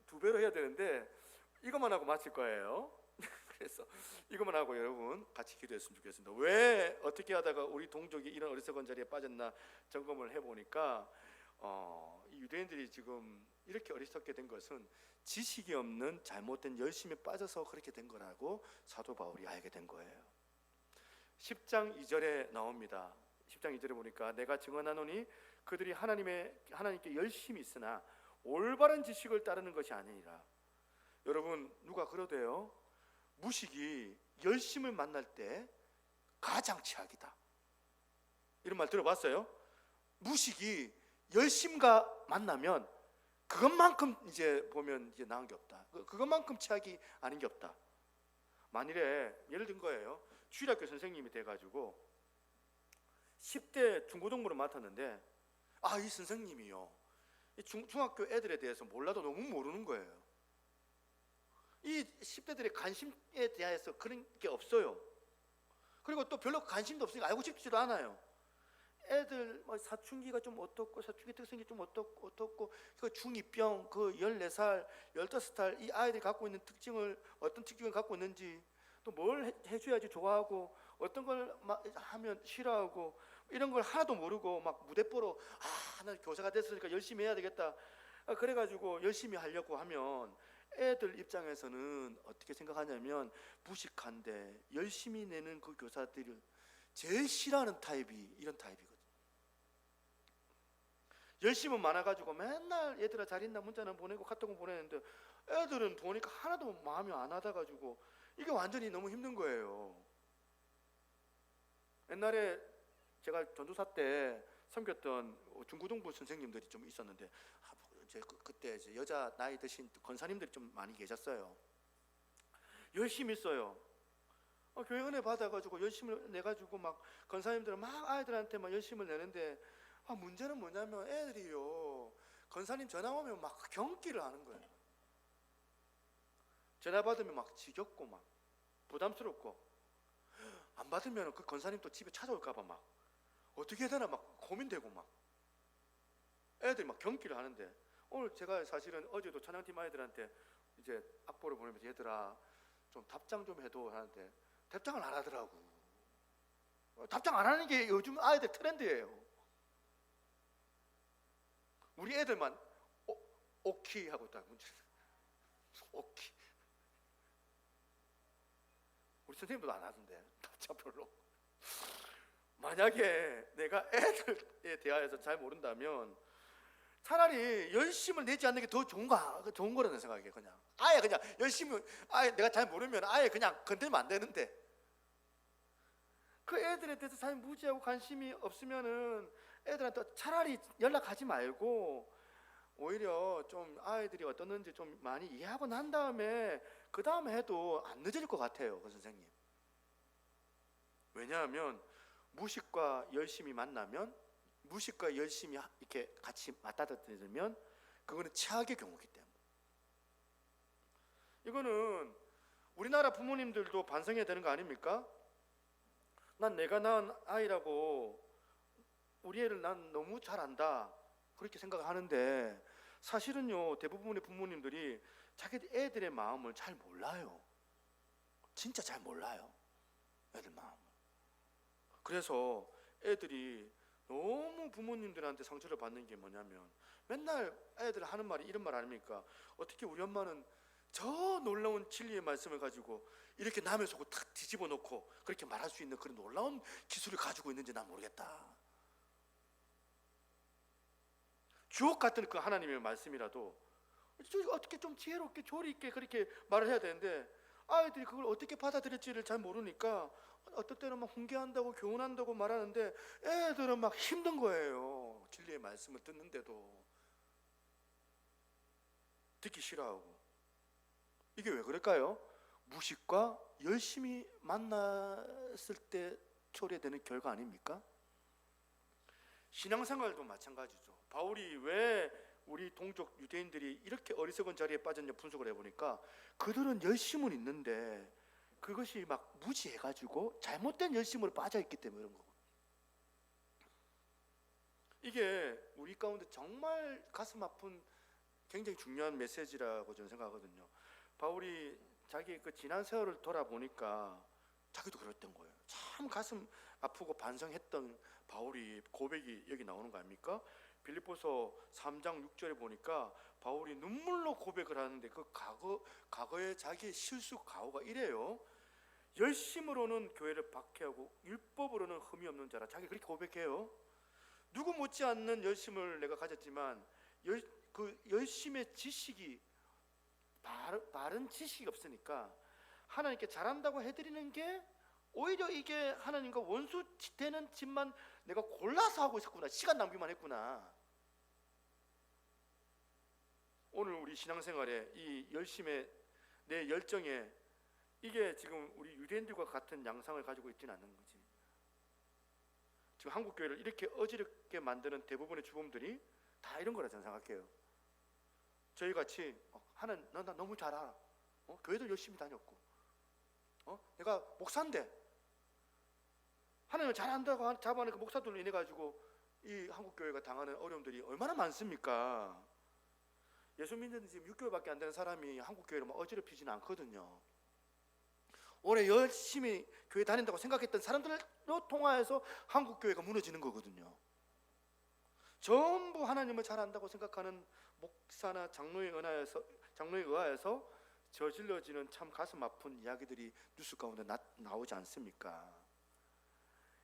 두 배로 해야 되는데 이것만 하고 마칠 거예요. 그래서 이것만 하고 여러분 같이 기도했으면 좋겠습니다. 왜 어떻게 하다가 우리 동족이 이런 어리석은 자리에 빠졌나 점검을 해보니까 이 유대인들이 지금 이렇게 어리석게 된 것은 지식이 없는 잘못된 열심에 빠져서 그렇게 된 거라고 사도 바울이 알게 된 거예요. 10장 2절에 나옵니다. 10장 2절에 보니까 내가 증언하노니 그들이 하나님께 열심히 있으나 올바른 지식을 따르는 것이 아니니라. 여러분, 누가 그러대요? 무식이 열심을 만날 때 가장 최악이다. 이런 말 들어봤어요? 무식이 열심과 만나면 그것만큼 이제 보면 이제 나은 게 없다. 그것만큼 최악이 아닌 게 없다. 만일에 예를 든 거예요. 주일학교 선생님이 돼가지고 10대 중고등부를 맡았는데 이 선생님이요, 중학교 애들에 대해서 몰라도 너무 모르는 거예요. 이 10대들의 관심에 대해서 그런 게 없어요. 그리고 또 별로 관심도 없으니까 알고 싶지도 않아요. 애들 사춘기가 좀 어떻고, 사춘기 특성이 좀 어떻고, 그 중2병, 그 14살, 15살 이 아이들이 갖고 있는 특징을, 어떤 특징을 갖고 있는지, 또 뭘 해줘야지 좋아하고, 어떤 걸 하면 싫어하고, 이런 걸 하나도 모르고 막 무대뽀로 나 교사가 됐으니까 열심히 해야 되겠다. 그래가지고 열심히 하려고 하면 애들 입장에서는 어떻게 생각하냐면 무식한데 열심히 내는 그 교사들을 제일 싫어하는 타입이 이런 타입이거든요. 열심은 많아가지고 맨날 얘들아 잘 있나 문자는 보내고 카톡은 보내는데 애들은 보니까 하나도 마음이 안 와닿아가지고 이게 완전히 너무 힘든 거예요. 옛날에 제가 전도사 때 섬겼던 중고등부 선생님들이 좀 있었는데 이제 그때 이제 여자 나이 드신 권사님들이 좀 많이 계셨어요. 열심히 써요. 교회 은혜 받아가지고 열심을 내가지고 막 권사님들은 막 아이들한테 막 열심을 내는데 문제는 뭐냐면 애들이요, 권사님 전화 오면 막 경기를 하는 거예요. 전화 받으면 막 지겹고 막 부담스럽고, 안 받으면 그 권사님 또 집에 찾아올까봐 막 어떻게 해야 되나 막 고민되고, 막 애들이 막 경기를 하는데, 오늘 제가 사실은 어제도 찬양팀 아이들한테 이제 악보를 보내면서 얘들아 좀 답장 좀 해도 하는데 답장을 안 하더라고. 답장 안 하는 게 요즘 아이들 트렌드예요. 우리 애들만 오키 하고 딱 문제. 오키. 우리 선생님도 안 하던데 답장 별로. 만약에 내가 애들에 대하여서 잘 모른다면 차라리 열심을 내지 않는 게 더 좋은 거라는 생각이에요. 그냥 열심히, 내가 잘 모르면 아예 그냥 건들면 안 되는데, 그 애들에 대해서 잘 무지하고 관심이 없으면은 애들한테 차라리 연락하지 말고 오히려 좀 아이들이 어떻는지 좀 많이 이해하고 난 다음에 그 다음에 해도 안 늦을 것 같아요, 그 선생님. 왜냐하면 무식과 열심이 만나면, 무식과 열심이 이렇게 같이 맞닥뜨리면 그거는 최악의 경우이기 때문에, 이거는 우리나라 부모님들도 반성해야 되는 거 아닙니까? 난 내가 낳은 아이라고 우리 애를 난 너무 잘 안다 그렇게 생각하는데, 사실은요 대부분의 부모님들이 자기 애들의 마음을 잘 몰라요. 진짜 잘 몰라요, 애들 마음을. 그래서 애들이 너무 부모님들한테 상처를 받는 게 뭐냐면, 맨날 애들 하는 말이 이런 말 아닙니까? 어떻게 우리 엄마는 저 놀라운 진리의 말씀을 가지고 이렇게 남의 속을 탁 뒤집어 놓고 그렇게 말할 수 있는 그런 놀라운 기술을 가지고 있는지 난 모르겠다. 주옥 같은 그 하나님의 말씀이라도 어떻게 좀 지혜롭게 조리 있게 그렇게 말을 해야 되는데, 아이들이 그걸 어떻게 받아들일지를 잘 모르니까 어떨 때는 막 훈계한다고 교훈한다고 말하는데 애들은 막 힘든 거예요. 진리의 말씀을 듣는데도 듣기 싫어하고. 이게 왜 그럴까요? 무식과 열심히 만났을 때 초래되는 결과 아닙니까? 신앙생활도 마찬가지죠. 바울이 왜 우리 동족 유대인들이 이렇게 어리석은 자리에 빠졌냐 분석을 해보니까, 그들은 열심은 있는데 그것이 막 무지해가지고 잘못된 열심으로 빠져있기 때문에 그런 거고. 이게 우리 가운데 정말 가슴 아픈 굉장히 중요한 메시지라고 저는 생각하거든요. 바울이 자기 그 지난 세월을 돌아보니까 자기도 그랬던 거예요. 참 가슴 아프고 반성했던 바울이 고백이 여기 나오는 거 아닙니까? 빌립보서 3장 6절에 보니까 바울이 눈물로 고백을 하는데 그 과거의 자기의 실수 가오가 이래요. 열심으로는 교회를 박해하고 율법으로는 흠이 없는 자라. 자기 그렇게 고백해요. 누구 못지않는 열심을 내가 가졌지만 그 열심의 지식이 바른 지식이 없으니까 하나님께 잘한다고 해드리는 게 오히려 이게 하나님과 원수 되는 짓만 내가 골라서 하고 있었구나. 시간 낭비만 했구나. 오늘 우리 신앙생활에 이 열심에 내 열정에 이게 지금 우리 유대인들과 같은 양상을 가지고 있지는 않는 거지. 지금 한국 교회를 이렇게 어지럽게 만드는 대부분의 주범들이 다 이런 거라 저는 생각해요. 저희 같이 하나님 나 너무 잘 알아. 교회도 열심히 다녔고, 내가 목사인데 하나님을 잘한다고 잡아내는 그 목사들로 인해 가지고 이 한국 교회가 당하는 어려움들이 얼마나 많습니까? 예수 믿는 지 지금 6개월밖에 안 되는 사람이 한국 교회를 막 어지럽히지는 않거든요. 올해 열심히 교회 다닌다고 생각했던 사람들로 통하여서 한국 교회가 무너지는 거거든요. 전부 하나님을 잘한다고 생각하는 목사나 장로에 의하여서 저질러지는 참 가슴 아픈 이야기들이 뉴스 가운데 나오지 않습니까?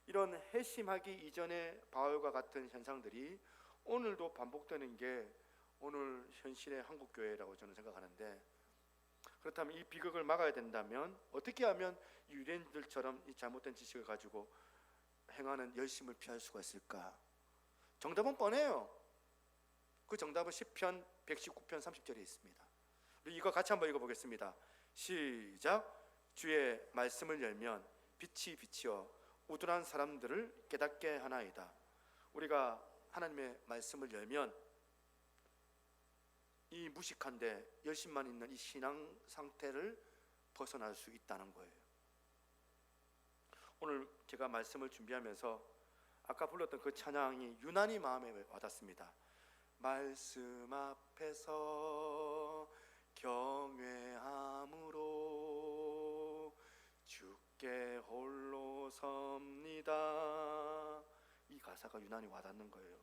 이런 회심하기 이전의 바울과 같은 현상들이 오늘도 반복되는 게 오늘 현실의 한국 교회라고 저는 생각하는데, 그렇다면 이 비극을 막아야 된다면 어떻게 하면 유대인들처럼 이 잘못된 지식을 가지고 행하는 열심을 피할 수가 있을까? 정답은 뻔해요. 그 정답은 시편 119편 30절에 있습니다. 우리 이거 같이 한번 읽어보겠습니다. 시작. 주의 말씀을 열면 빛이 비치어 우둔한 사람들을 깨닫게 하나이다. 우리가 하나님의 말씀을 열면 이 무식한데 열심만 있는 이 신앙 상태를 벗어날 수 있다는 거예요. 오늘 제가 말씀을 준비하면서 아까 불렀던 그 찬양이 유난히 마음에 와닿습니다. 말씀 앞에서 경외함으로 주께 홀로 섭니다. 이 가사가 유난히 와닿는 거예요.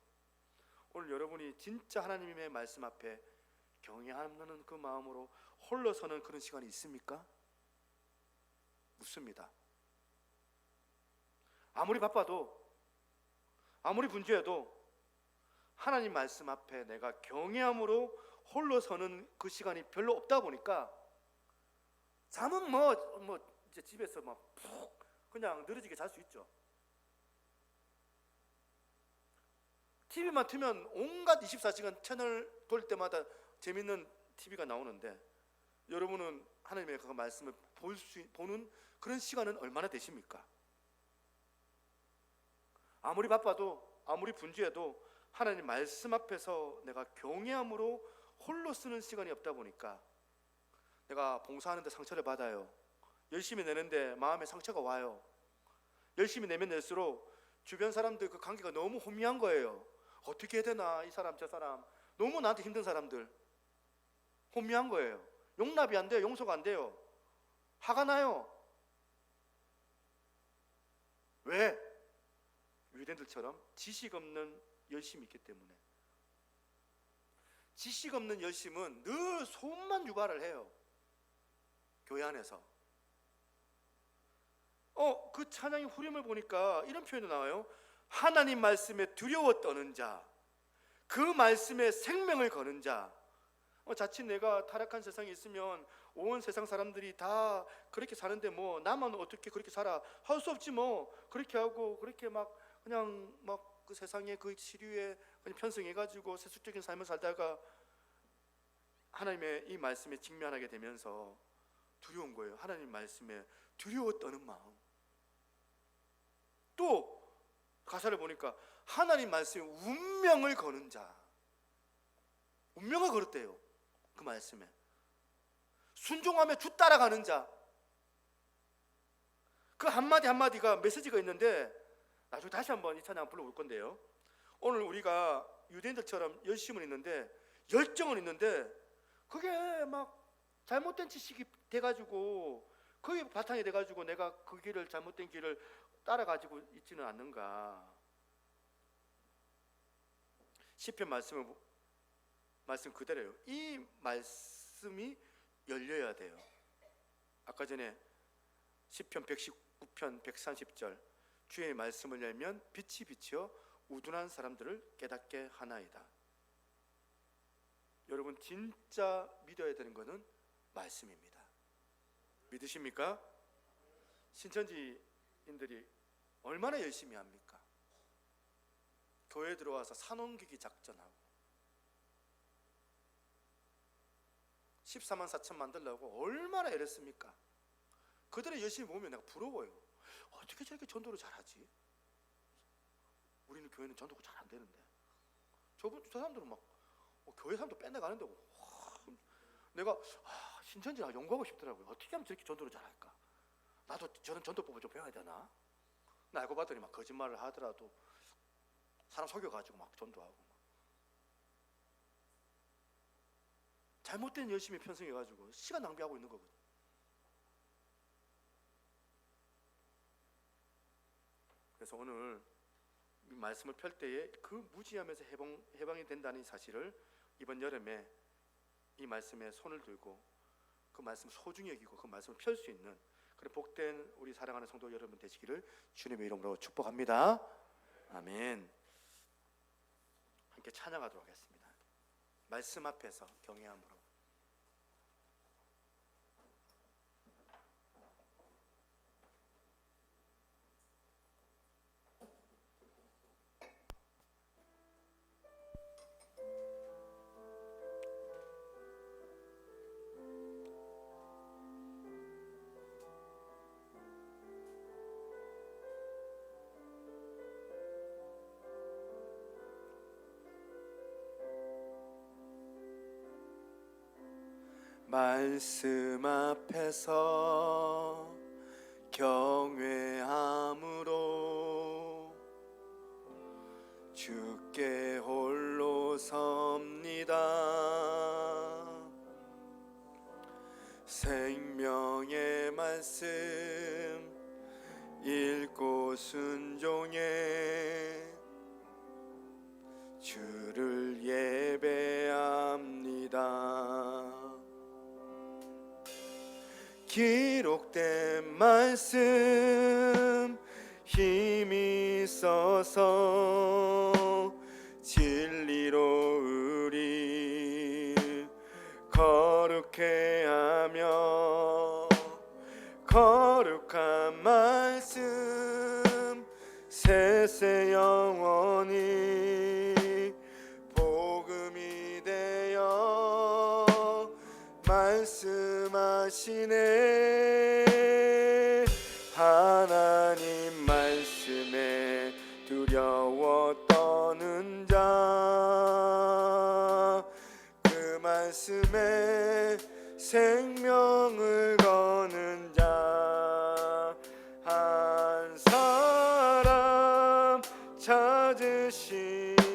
오늘 여러분이 진짜 하나님의 말씀 앞에 경외하는 그 마음으로 홀로 서는 그런 시간이 있습니까? 묻습니다. 아무리 바빠도 아무리 분주해도 하나님 말씀 앞에 내가 경외함으로 홀로 서는 그 시간이 별로 없다 보니까 잠은 뭐 이제 집에서 막 푹 그냥 늘어지게 잘 수 있죠. TV만 틀면 온갖 24시간 채널 돌 때마다 재밌는 TV가 나오는데 여러분은 하나님의 그 말씀을 보는 그런 시간은 얼마나 되십니까? 아무리 바빠도 아무리 분주해도 하나님 말씀 앞에서 내가 경외함으로 홀로 쓰는 시간이 없다 보니까 내가 봉사하는데 상처를 받아요. 열심히 내는데 마음에 상처가 와요. 열심히 내면 낼수록 주변 사람들 그 관계가 너무 혼미한 거예요. 어떻게 해야 되나, 이 사람 저 사람 너무 나한테 힘든 사람들 혼미한 거예요. 용납이 안 돼요. 용서가 안 돼요. 화가 나요. 왜? 유대인들처럼 지식 없는 열심이 있기 때문에. 지식 없는 열심은 늘 소음만 유발을 해요. 교회 안에서. 그 찬양의 후렴을 보니까 이런 표현이 나와요. 하나님 말씀에 두려워 떠는 자, 그 말씀에 생명을 거는 자. 자칫 내가 타락한 세상에 있으면 온 세상 사람들이 다 그렇게 사는데 뭐 나만 어떻게 그렇게 살아? 할 수 없지 뭐. 그렇게 하고 그렇게 막 그냥 막 그 세상의 그 시류에 그냥 편승해가지고 세속적인 삶을 살다가 하나님의 이 말씀에 직면하게 되면서 두려운 거예요. 하나님 말씀에 두려워 떠는 마음. 또 가사를 보니까 하나님 말씀에 운명을 거는 자. 운명을 걸었대요. 그 말씀에 순종하며 주 따라가는 자. 그 한마디 한마디가 메시지가 있는데 나중에 다시 한번 이 찬양 불러볼 건데요. 오늘 우리가 유대인들처럼 열심은 있는데 열정은 있는데 그게 막 잘못된 지식이 돼가지고 그게 바탕이 돼가지고 내가 그 길을 잘못된 길을 따라가지고 있지는 않는가. 시편 말씀 그대로예요. 이 말씀이 열려야 돼요. 아까 전에 시편 119편 130절 주의 말씀을 열면 빛이 비치어 우둔한 사람들을 깨닫게 하나이다. 여러분 진짜 믿어야 되는 것은 말씀입니다. 믿으십니까? 신천지인들이 얼마나 열심히 합니까? 교회 들어와서 산옮기기 작전하고 14만 4천 만들려고 얼마나 애랬습니까? 그들의 열심히 보면 내가 부러워요. 어떻게 저렇게 전도를 잘하지? 우리는 교회는 전도가 잘 안 되는데 저 사람들은 막 교회 사람도 뺀내가는데 내가 신천지나 연구하고 싶더라고요. 어떻게 하면 저렇게 전도를 잘할까? 나도 저런 전도법을 좀 배워야 되나? 나 알고 봤더니 막 거짓말을 하더라도 사람 속여가지고 막 전도하고 막. 잘못된 열심히 편성해가지고 시간 낭비하고 있는 거거든. 그래서 오늘 이 말씀을 펼 때에 그 무지하면서 해방이 된다는 사실을 이번 여름에 이 말씀에 손을 들고 그 말씀을 소중히 여기고 그 말씀을 펼 수 있는 그런 복된 우리 사랑하는 성도 여러분 되시기를 주님의 이름으로 축복합니다. 아멘. 함께 찬양하도록 하겠습니다. 말씀 앞에서 경외함으로. 말씀 앞에서 경외함으로 주께 홀로 섭니다. 생명의 말씀 읽고 순종해 주를 예배합니다. 기록된 말씀 힘이 있어서 진리로 우리 거룩해 하며 거룩한 말씀 세세 영원히 복음이 되어 말씀하시네. 하나님 말씀에 두려워 떠는 자 그 말씀에 생명을 거는 자 한 사람 찾으시는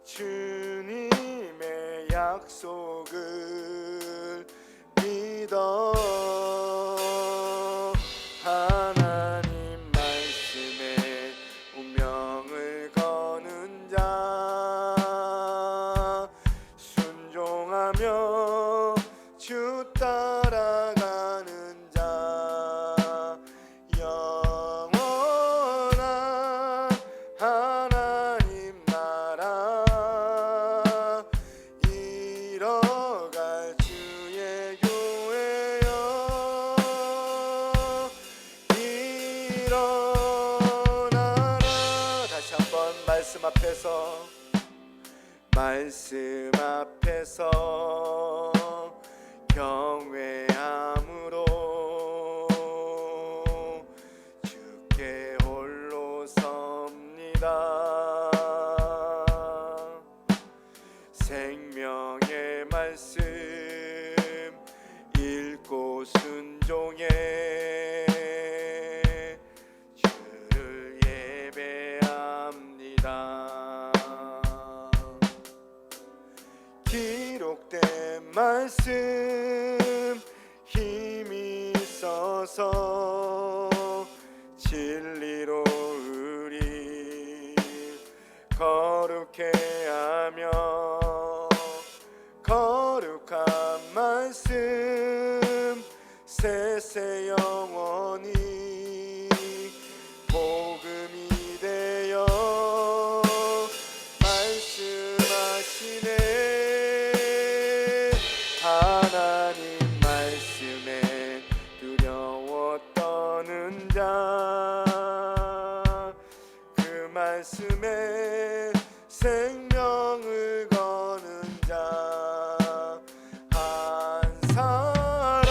주님의 약속을 믿어 하나님 말씀에 운명을 거는 자 순종하며 주 따라가는 자 영원한 하나님 나라 이뤄갈 주의 교회여 일어나라. 다시 한번 말씀 앞에서 경외함으로 주께 홀로 섭니다. 생명의 말씀 읽고 순종해 주를 예배합니다. 기록된 말씀 힘이 있어서 진리로 우리 거룩해 하며 거룩한 말씀 말씀에 생명을 거는 자 한 사람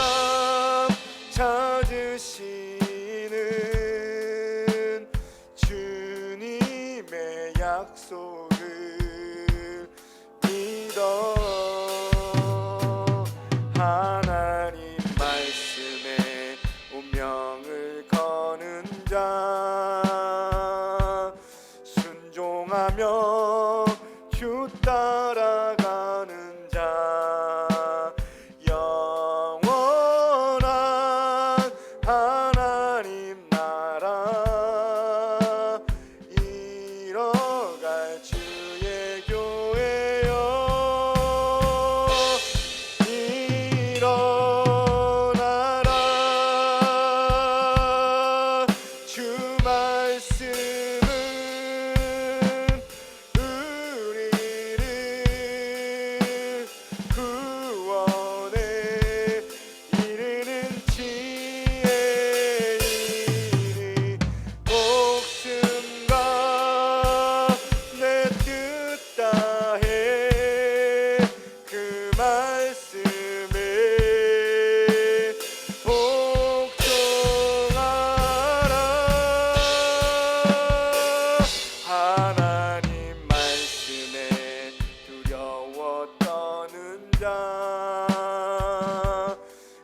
찾으시는 주님의 약속을 믿어 하나님 말씀에 운명을 거는 자 순종하며 주 따라가는 자 영원한 하나님 나라 이뤄갈 주의 교회여 일어나라 주 말씀은 우리를 구원에 이르는 지혜이니 목숨과 내 뜻 다해 그 말씀에 복종하라 하나님 말씀에 두려워 떠는 자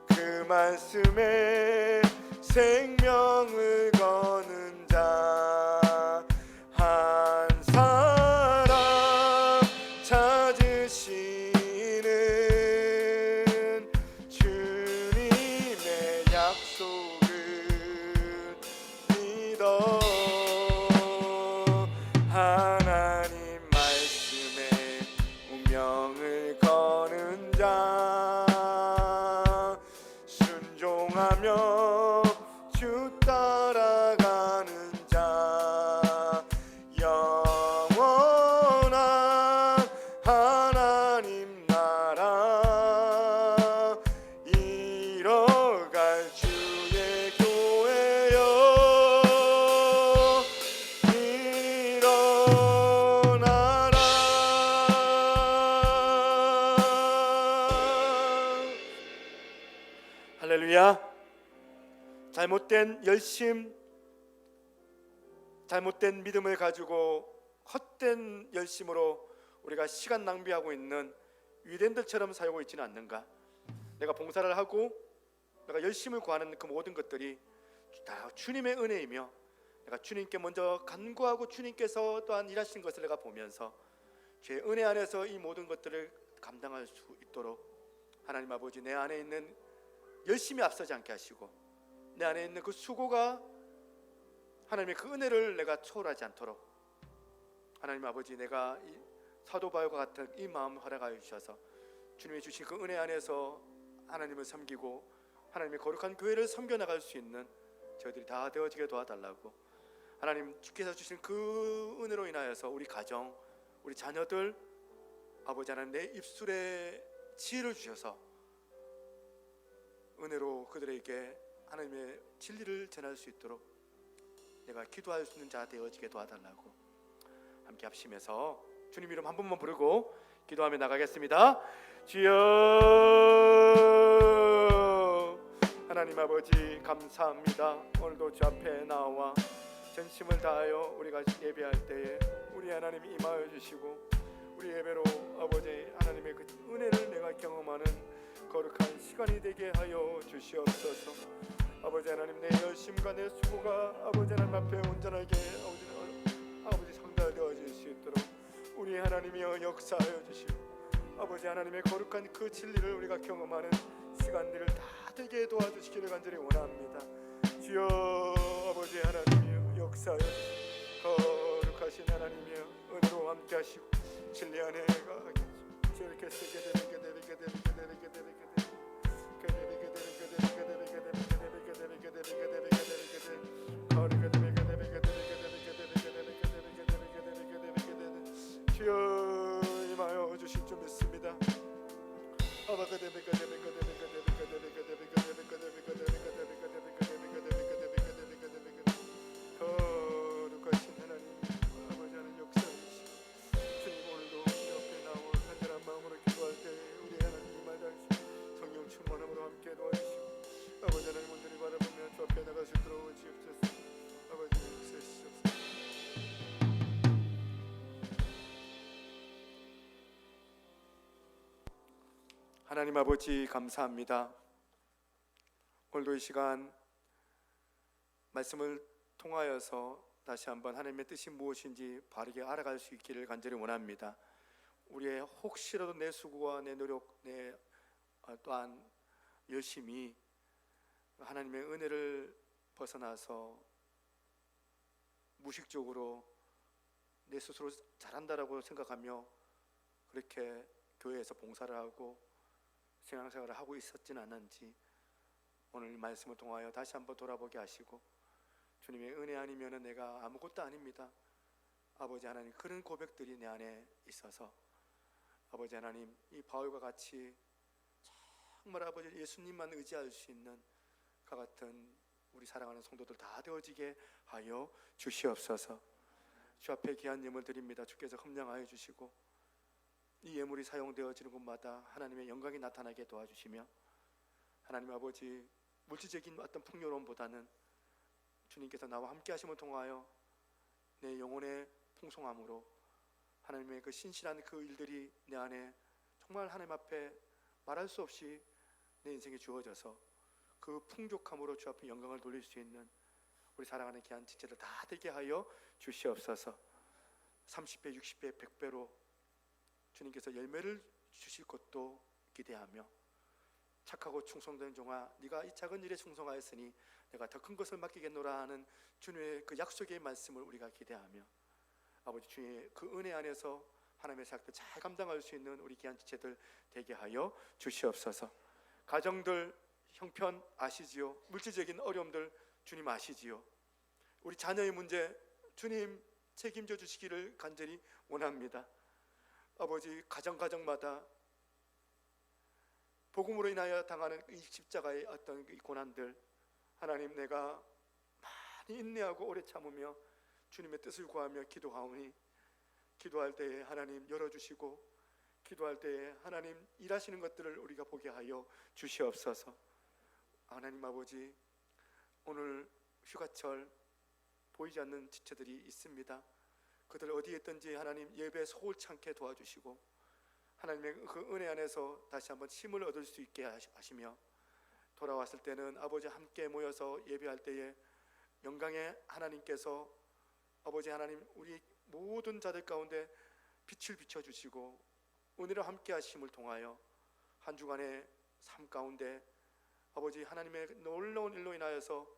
그 말씀에 생명을 거는 자 한 사람 찾으시는 주님의 약속을 믿어 하나님 말씀에 운명을 거는 자 순종하며 주 따라가는 자 영원한 하나님 나라 이뤄갈 주의 교회여 일어나라 할렐루야. 잘못된 열심, 잘못된 믿음을 가지고 헛된 열심으로 우리가 시간 낭비하고 있는 유대인들처럼 살고 있지는 않는가? 내가 봉사를 하고 내가 열심을 구하는 그 모든 것들이 다 주님의 은혜이며 내가 주님께 먼저 간구하고 주님께서 또한 일하신 것을 내가 보면서 주의 은혜 안에서 이 모든 것들을 감당할 수 있도록 하나님 아버지 내 안에 있는 열심히 앞서지 않게 하시고 내 안에 있는 그 수고가 하나님의 그 은혜를 내가 초월하지 않도록 하나님 아버지 내가 이 사도 바울과 같은 이 마음 허락하여 주셔서 주님이 주신 그 은혜 안에서 하나님을 섬기고 하나님의 거룩한 교회를 섬겨나갈 수 있는 저희들이 다 되어지게 도와달라고 하나님 주께서 주신 그 은혜로 인하여서 우리 가정, 우리 자녀들 아버지 하나님 내 입술에 지혜를 주셔서 은혜로 그들에게 하나님의 진리를 전할 수 있도록 내가 기도할 수 있는 자 되어지게 도와달라고 함께 합심해서 주님 이름 한 번만 부르고 기도하며 나가겠습니다. 주여 하나님 아버지 감사합니다. 오늘도 주 앞에 나와 전심을 다하여 우리가 예배할 때에 우리 하나님 임하여 주시고 우리 예배로 아버지 하나님의 그 은혜를 내가 경험하는 거룩한 시간이 되게 하여 주시옵소서. 아버지 하나님 내 열심과 내 수고가 아버지 하나님 앞에 온전하게 아버지 상달되어질 수 있도록 우리 하나님이여 역사하여 주시고 아버지 하나님의 거룩한 그 진리를 우리가 경험하는 시간들을 다 되게 도와주시기를 간절히 원합니다. 주여 아버지 하나님이여 역사하여 주시고 거룩하신 하나님이여 은혜로 함께 하시고 진리 안에 가게 저렇게 쓰게 되게 주여 임하여 주실 줄 믿습니다. 거룩하신 하나님 하나님 아버지 감사합니다. 오늘도 이 시간 말씀을 통하여서 다시 한번 하나님의 뜻이 무엇인지 바르게 알아갈 수 있기를 간절히 원합니다. 우리의 혹시라도 내 수고와 내 노력, 내 또한 열심히 하나님의 은혜를 벗어나서 무식적으로 내 스스로 잘한다라고 생각하며 그렇게 교회에서 봉사를 하고 신앙생활을 하고 있었지는 않은지 오늘 말씀을 통하여 다시 한번 돌아보게 하시고, 주님의 은혜 아니면 내가 아무것도 아닙니다. 아버지 하나님, 그런 고백들이 내 안에 있어서 아버지 하나님, 이 바울과 같이 정말 아버지 예수님만 의지할 수 있는 그 같은 우리 사랑하는 성도들 다 되어지게 하여 주시옵소서. 주 앞에 귀한 예물 드립니다. 주께서 흠량하여 주시고 이 예물이 사용되어지는 곳마다 하나님의 영광이 나타나게 도와주시며, 하나님 아버지 물질적인 어떤 풍요로움보다는 주님께서 나와 함께 하심을 통하여 내 영혼의 풍성함으로 하나님의 그 신실한 그 일들이 내 안에 정말 하나님 앞에 말할 수 없이 내 인생에 주어져서 그 풍족함으로 주 앞에 영광을 돌릴 수 있는 우리 사랑하는 귀한 지체들 다 되게 하여 주시옵소서. 30배, 60배, 100배로 주님께서 열매를 주실 것도 기대하며, 착하고 충성된 종아, 네가 이 작은 일에 충성하였으니 내가 더 큰 것을 맡기겠노라 하는 주님의 그 약속의 말씀을 우리가 기대하며, 아버지 주의 그 은혜 안에서 하나님의 사역을 잘 감당할 수 있는 우리 귀한 지체들 되게 하여 주시옵소서. 가정들 형편 아시지요? 물질적인 어려움들 주님 아시지요? 우리 자녀의 문제 주님 책임져 주시기를 간절히 원합니다. 아버지 가정마다 복음으로 인하여 당하는 이 십자가의 어떤 이 고난들, 하나님 내가 많이 인내하고 오래 참으며 주님의 뜻을 구하며 기도하오니, 기도할 때에 하나님 열어주시고 기도할 때에 하나님 일하시는 것들을 우리가 보게 하여 주시옵소서. 하나님 아버지, 오늘 휴가철 보이지 않는 지체들이 있습니다. 그들 어디에 있든지 하나님 예배 소홀치 않게 도와주시고 하나님의 그 은혜 안에서 다시 한번 힘을 얻을 수 있게 하시며, 돌아왔을 때는 아버지 함께 모여서 예배할 때에 영광의 하나님께서 아버지 하나님 우리 모든 자들 가운데 빛을 비춰주시고 은혜로 함께 하심을 통하여 한 주간의 삶 가운데 아버지 하나님의 놀라운 일로 인하여서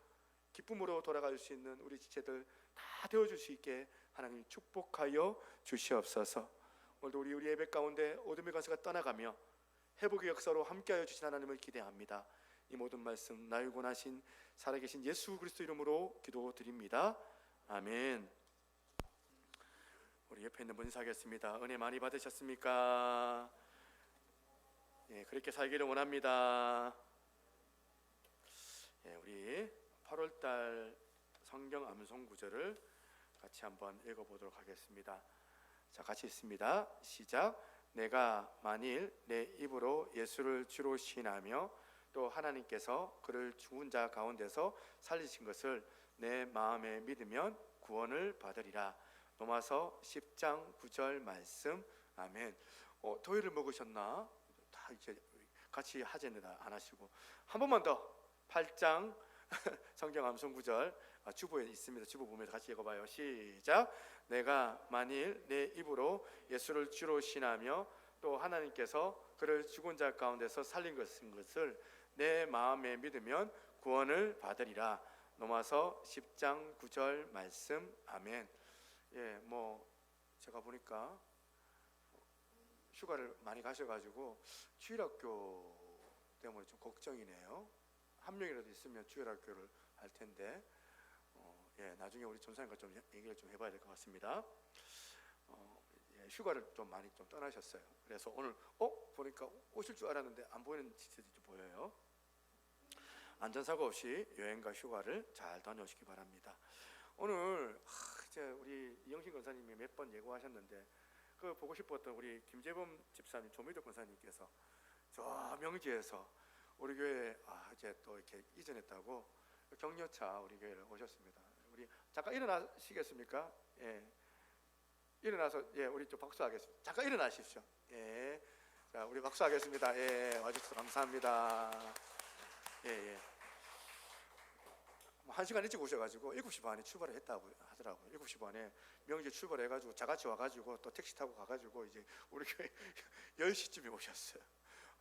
기쁨으로 돌아갈 수 있는 우리 지체들 다 되어줄 수 있게 하나님 축복하여 주시옵소서. 오늘도 우리 예배 가운데 어둠의 권세가 떠나가며 회복의 역사로 함께하여 주신 하나님을 기대합니다. 이 모든 말씀 나의 권하신 살아계신 예수 그리스도 이름으로 기도드립니다. 아멘. 우리 옆에 있는 분 인사하겠습니다. 은혜 많이 받으셨습니까? 예, 그렇게 살기를 원합니다. 예, 우리 8월달 성경 암송 구절을 같이 한번 읽어보도록 하겠습니다. 자, 같이 읽습니다. 시작. 내가 만일 내 입으로 예수를 주로 시인하며 또 하나님께서 그를 죽은 자 가운데서 살리신 것을 내 마음에 믿으면 구원을 받으리라. 로마서 10장 9절 말씀. 아멘. 토요일을 먹으셨나? 다 이제 같이 하제는 안 하시고 한 번만 더 8장 성경 암송 구절 주보에 있습니다. 주보 보면서 같이 읽어봐요. 시작. 내가 만일 내 입으로 예수를 주로 신하며 또 하나님께서 그를 죽은 자 가운데서 살린 것을 내 마음에 믿으면 구원을 받으리라. 로마서 10장 9절 말씀. 아멘. 예, 뭐 제가 보니까 휴가를 많이 가셔가지고 주일학교 때문에 좀 걱정이네요. 한 명이라도 있으면 주일학교를 할 텐데, 예, 나중에 우리 전사님과 좀 얘기를 좀 해봐야 될 것 같습니다. 예, 휴가를 좀 많이 좀 떠나셨어요. 그래서 오늘 보니까 오실 줄 알았는데 안 보이는 지체들이 좀 보여요. 안전사고 없이 여행과 휴가를 잘 다녀오시기 바랍니다. 오늘 이제 우리 이영신 권사님이 몇 번 예고하셨는데 그 보고 싶었던 우리 김재범 집사님, 조미덕 권사님께서 저 명지에서 우리 교회 이제 또 이렇게 이전했다고 격려차 우리 교회를 오셨습니다. 우리 잠깐 일어나시겠습니까? 예, 일어나서 예, 우리 좀 박수하겠습니다. 잠깐 일어나십시오. 예, 자, 우리 박수하겠습니다. 예, 와주셔서 감사합니다. 예, 예. 1시간 일찍 오셔가지고 7시 반에 출발을 했다고 하더라고요. 7시 반에 명제 출발해가지고 자같이 와가지고 또 택시 타고 가가지고 이제 우리 교회 10시쯤에 오셨어요.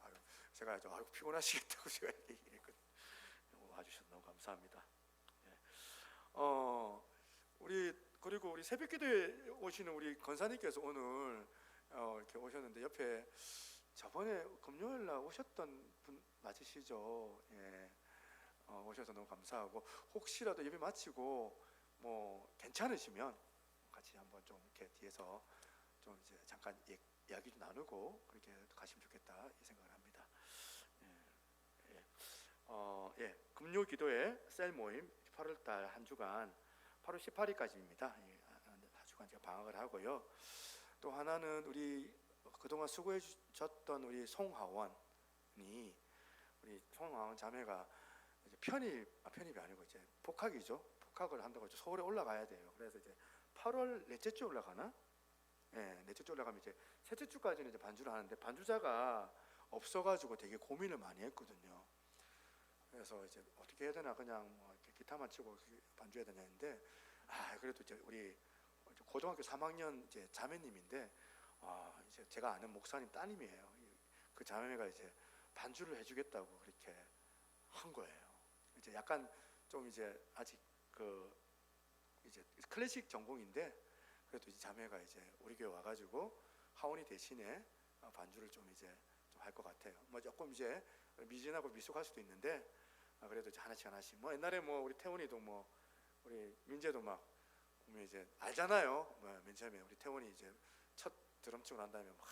아유, 제가 아이고 피곤하시겠다고 제가 얘기했거든요. 와주셔서 너무 감사합니다. 예. 그리고 우리 새벽기도에 오시는 우리 권사님께서 오늘 이렇게 오셨는데 옆에 저번에 금요일 날 오셨던 분 맞으시죠? 예. 오셔서 너무 감사하고 혹시라도 예배 마치고 뭐 괜찮으시면 같이 한번 좀 이렇게 뒤에서 좀 이제 잠깐 이야기 좀 나누고 그렇게 가시면 좋겠다 이 생각을 합니다. 예. 예. 금요 기도회 셀 모임 8월달 한 주간 8월 18일까지입니다. 한 주간 제가 방학을 하고요. 또 하나는 우리 그동안 수고해 주셨던 우리 송하원이 우리 송하원 자매가 이제 편입이 아니고 이제 복학이죠. 복학을 한다고 해서 서울에 올라가야 돼요. 그래서 이제 8월 넷째 주 올라가나? 네, 넷째 주 올라가면 이제 셋째 주까지는 이제 반주를 하는데 반주자가 없어가지고 되게 고민을 많이 했거든요. 그래서 이제 어떻게 해야 되나 그냥 뭐 이렇게 기타만 치고 반주해야 되냐 했는데 그래도 이제 우리 고등학교 3학년 이제 자매님인데 이제 제가 아는 목사님 따님이에요. 그 자매가 이제 반주를 해주겠다고 그렇게 한 거예요. 이제 약간 좀 이제 아직 그 이제 클래식 전공인데 그래도 이제 자매가 이제 우리 교회 와가지고 하원이 대신에 반주를 좀 이제 좀 할 것 같아요. 뭐 조금 이제 미진하고 미숙할 수도 있는데 그래도 이제 하나씩 뭐 옛날에 뭐 우리 태훈이도 뭐 우리 민재도 막 보면 이제 알잖아요. 뭐 맨 처음에 우리 태훈이 이제 첫 드럼 치고 난 다음에 막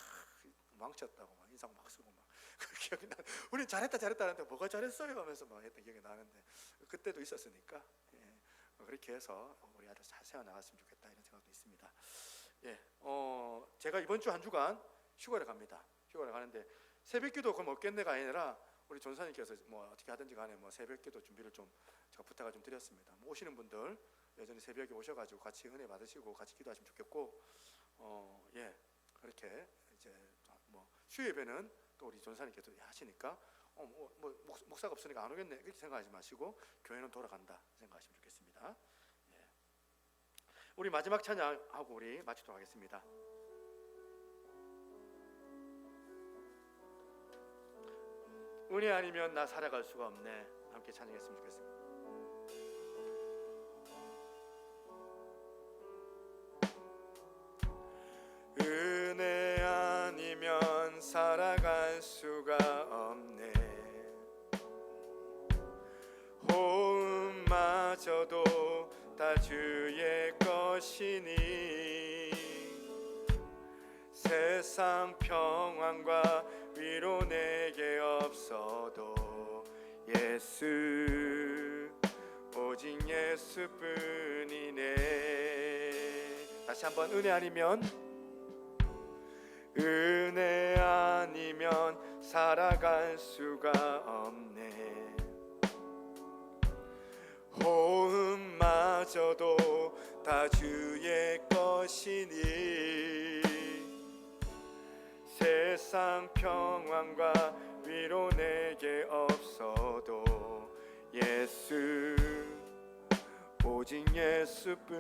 망쳤다고 막 인상 막 쓰고 막 그 기억이 나. 우리 잘했다 하는데 뭐가 잘했어요 하면서 막 했던 기억이 나는데 그때도 있었으니까 그렇게 해서 우리 아들 잘 세워 나갔으면 좋겠다 이런 생각도 있습니다. 예, 제가 이번 주 한 주간 휴가를 갑니다. 휴가를 가는데 새벽기도 그럼 없겠네가 아니라 우리 전사님께서 뭐 어떻게 하든지 간에 뭐 새벽기도 준비를 좀 제가 부탁을 좀 드렸습니다. 뭐 오시는 분들 여전히 새벽에 오셔가지고 같이 은혜 받으시고 같이 기도하시면 좋겠고, 예, 그렇게 이제 뭐 수요예배는 또 우리 전사님께서 하시니까 목사가 없으니까 안 오겠네 이렇게 생각하지 마시고 교회는 돌아간다 생각하시면 좋겠습니다. 예. 우리 마지막 찬양하고 우리 마치도록 하겠습니다. 은혜 아니면 나 살아갈 수가 없네. 함께 찬양했으면 좋겠습니다. 은혜 아니면 살아갈 수가 없네. 호흡마저도 다 주의 것이니 세상 평안과 위로 내게 없어도 예수 오직 예수뿐이네. 다시 한번 은혜 아니면 살아갈 수가 없네. 호흡마저도 다 주의 것이니 세상 평안과 위로 내게 없어도 예수 오직 예수뿐이네.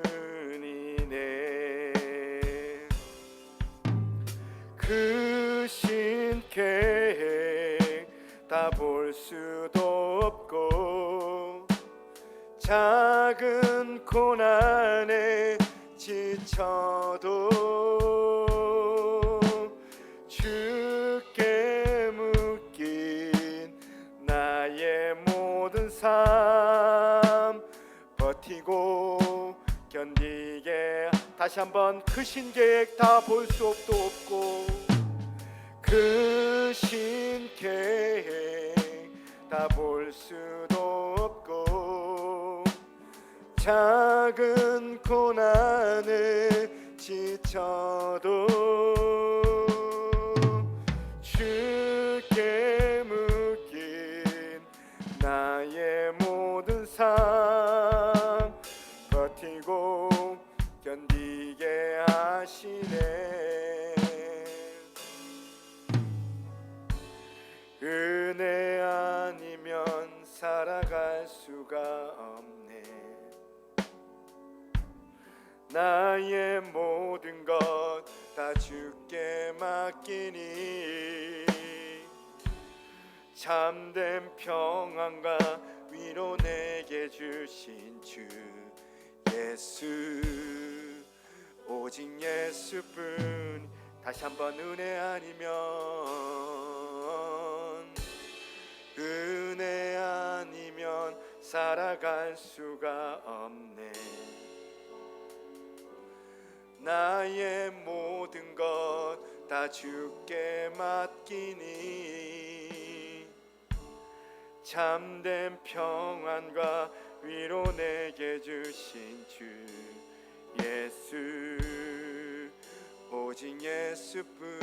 그 신계획 다 볼 수도 없고 작은 고난에 지쳐도 주께 묶인 나의 모든 삶 버티고 견디게. 다시 한번 그 신계획 다 볼 수도 없고 그 신계획 다 볼 수도 없고 작은 고난에 지쳐도 주께 묶인 나의 모든 삶 버티고 견디게 하시네. 나의 모든 것 다 주께 맡기니 참된 평안과 위로 내게 주신 주 예수 오직 예수뿐. 다시 한번 은혜 아니면 살아갈 수가 없네. 나의 모든 것 다 주께 맡기니 참된 평안과 위로 내게 주신 주 예수 오직 예수뿐이네.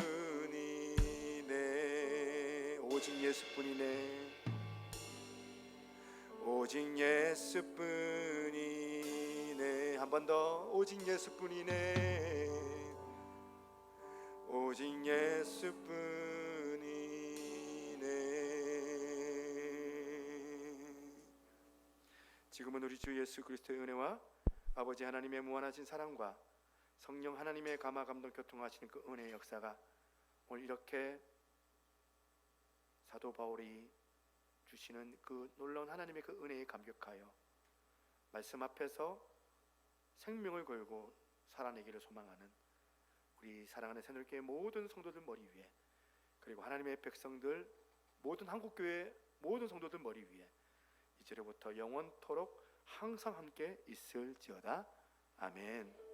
오직 예수뿐이네. 오직 예수뿐이네. 한 번 더. 오직 예수뿐이네. 오직 예수뿐이네. 지금은 우리 주 예수 그리스도의 은혜와 아버지 하나님의 무한하신 사랑과 성령 하나님의 감화 감동 교통하시는 그 은혜의 역사가 오늘 이렇게 사도 바울이 주시는 그 놀라운 하나님의 그 은혜에 감격하여 말씀 앞에서 생명을 걸고 살아내기를 소망하는 우리 사랑하는 새누리교회 모든 성도들 머리 위에, 그리고 하나님의 백성들 모든 한국교회 모든 성도들 머리 위에 이제로부터 영원토록 항상 함께 있을지어다. 아멘.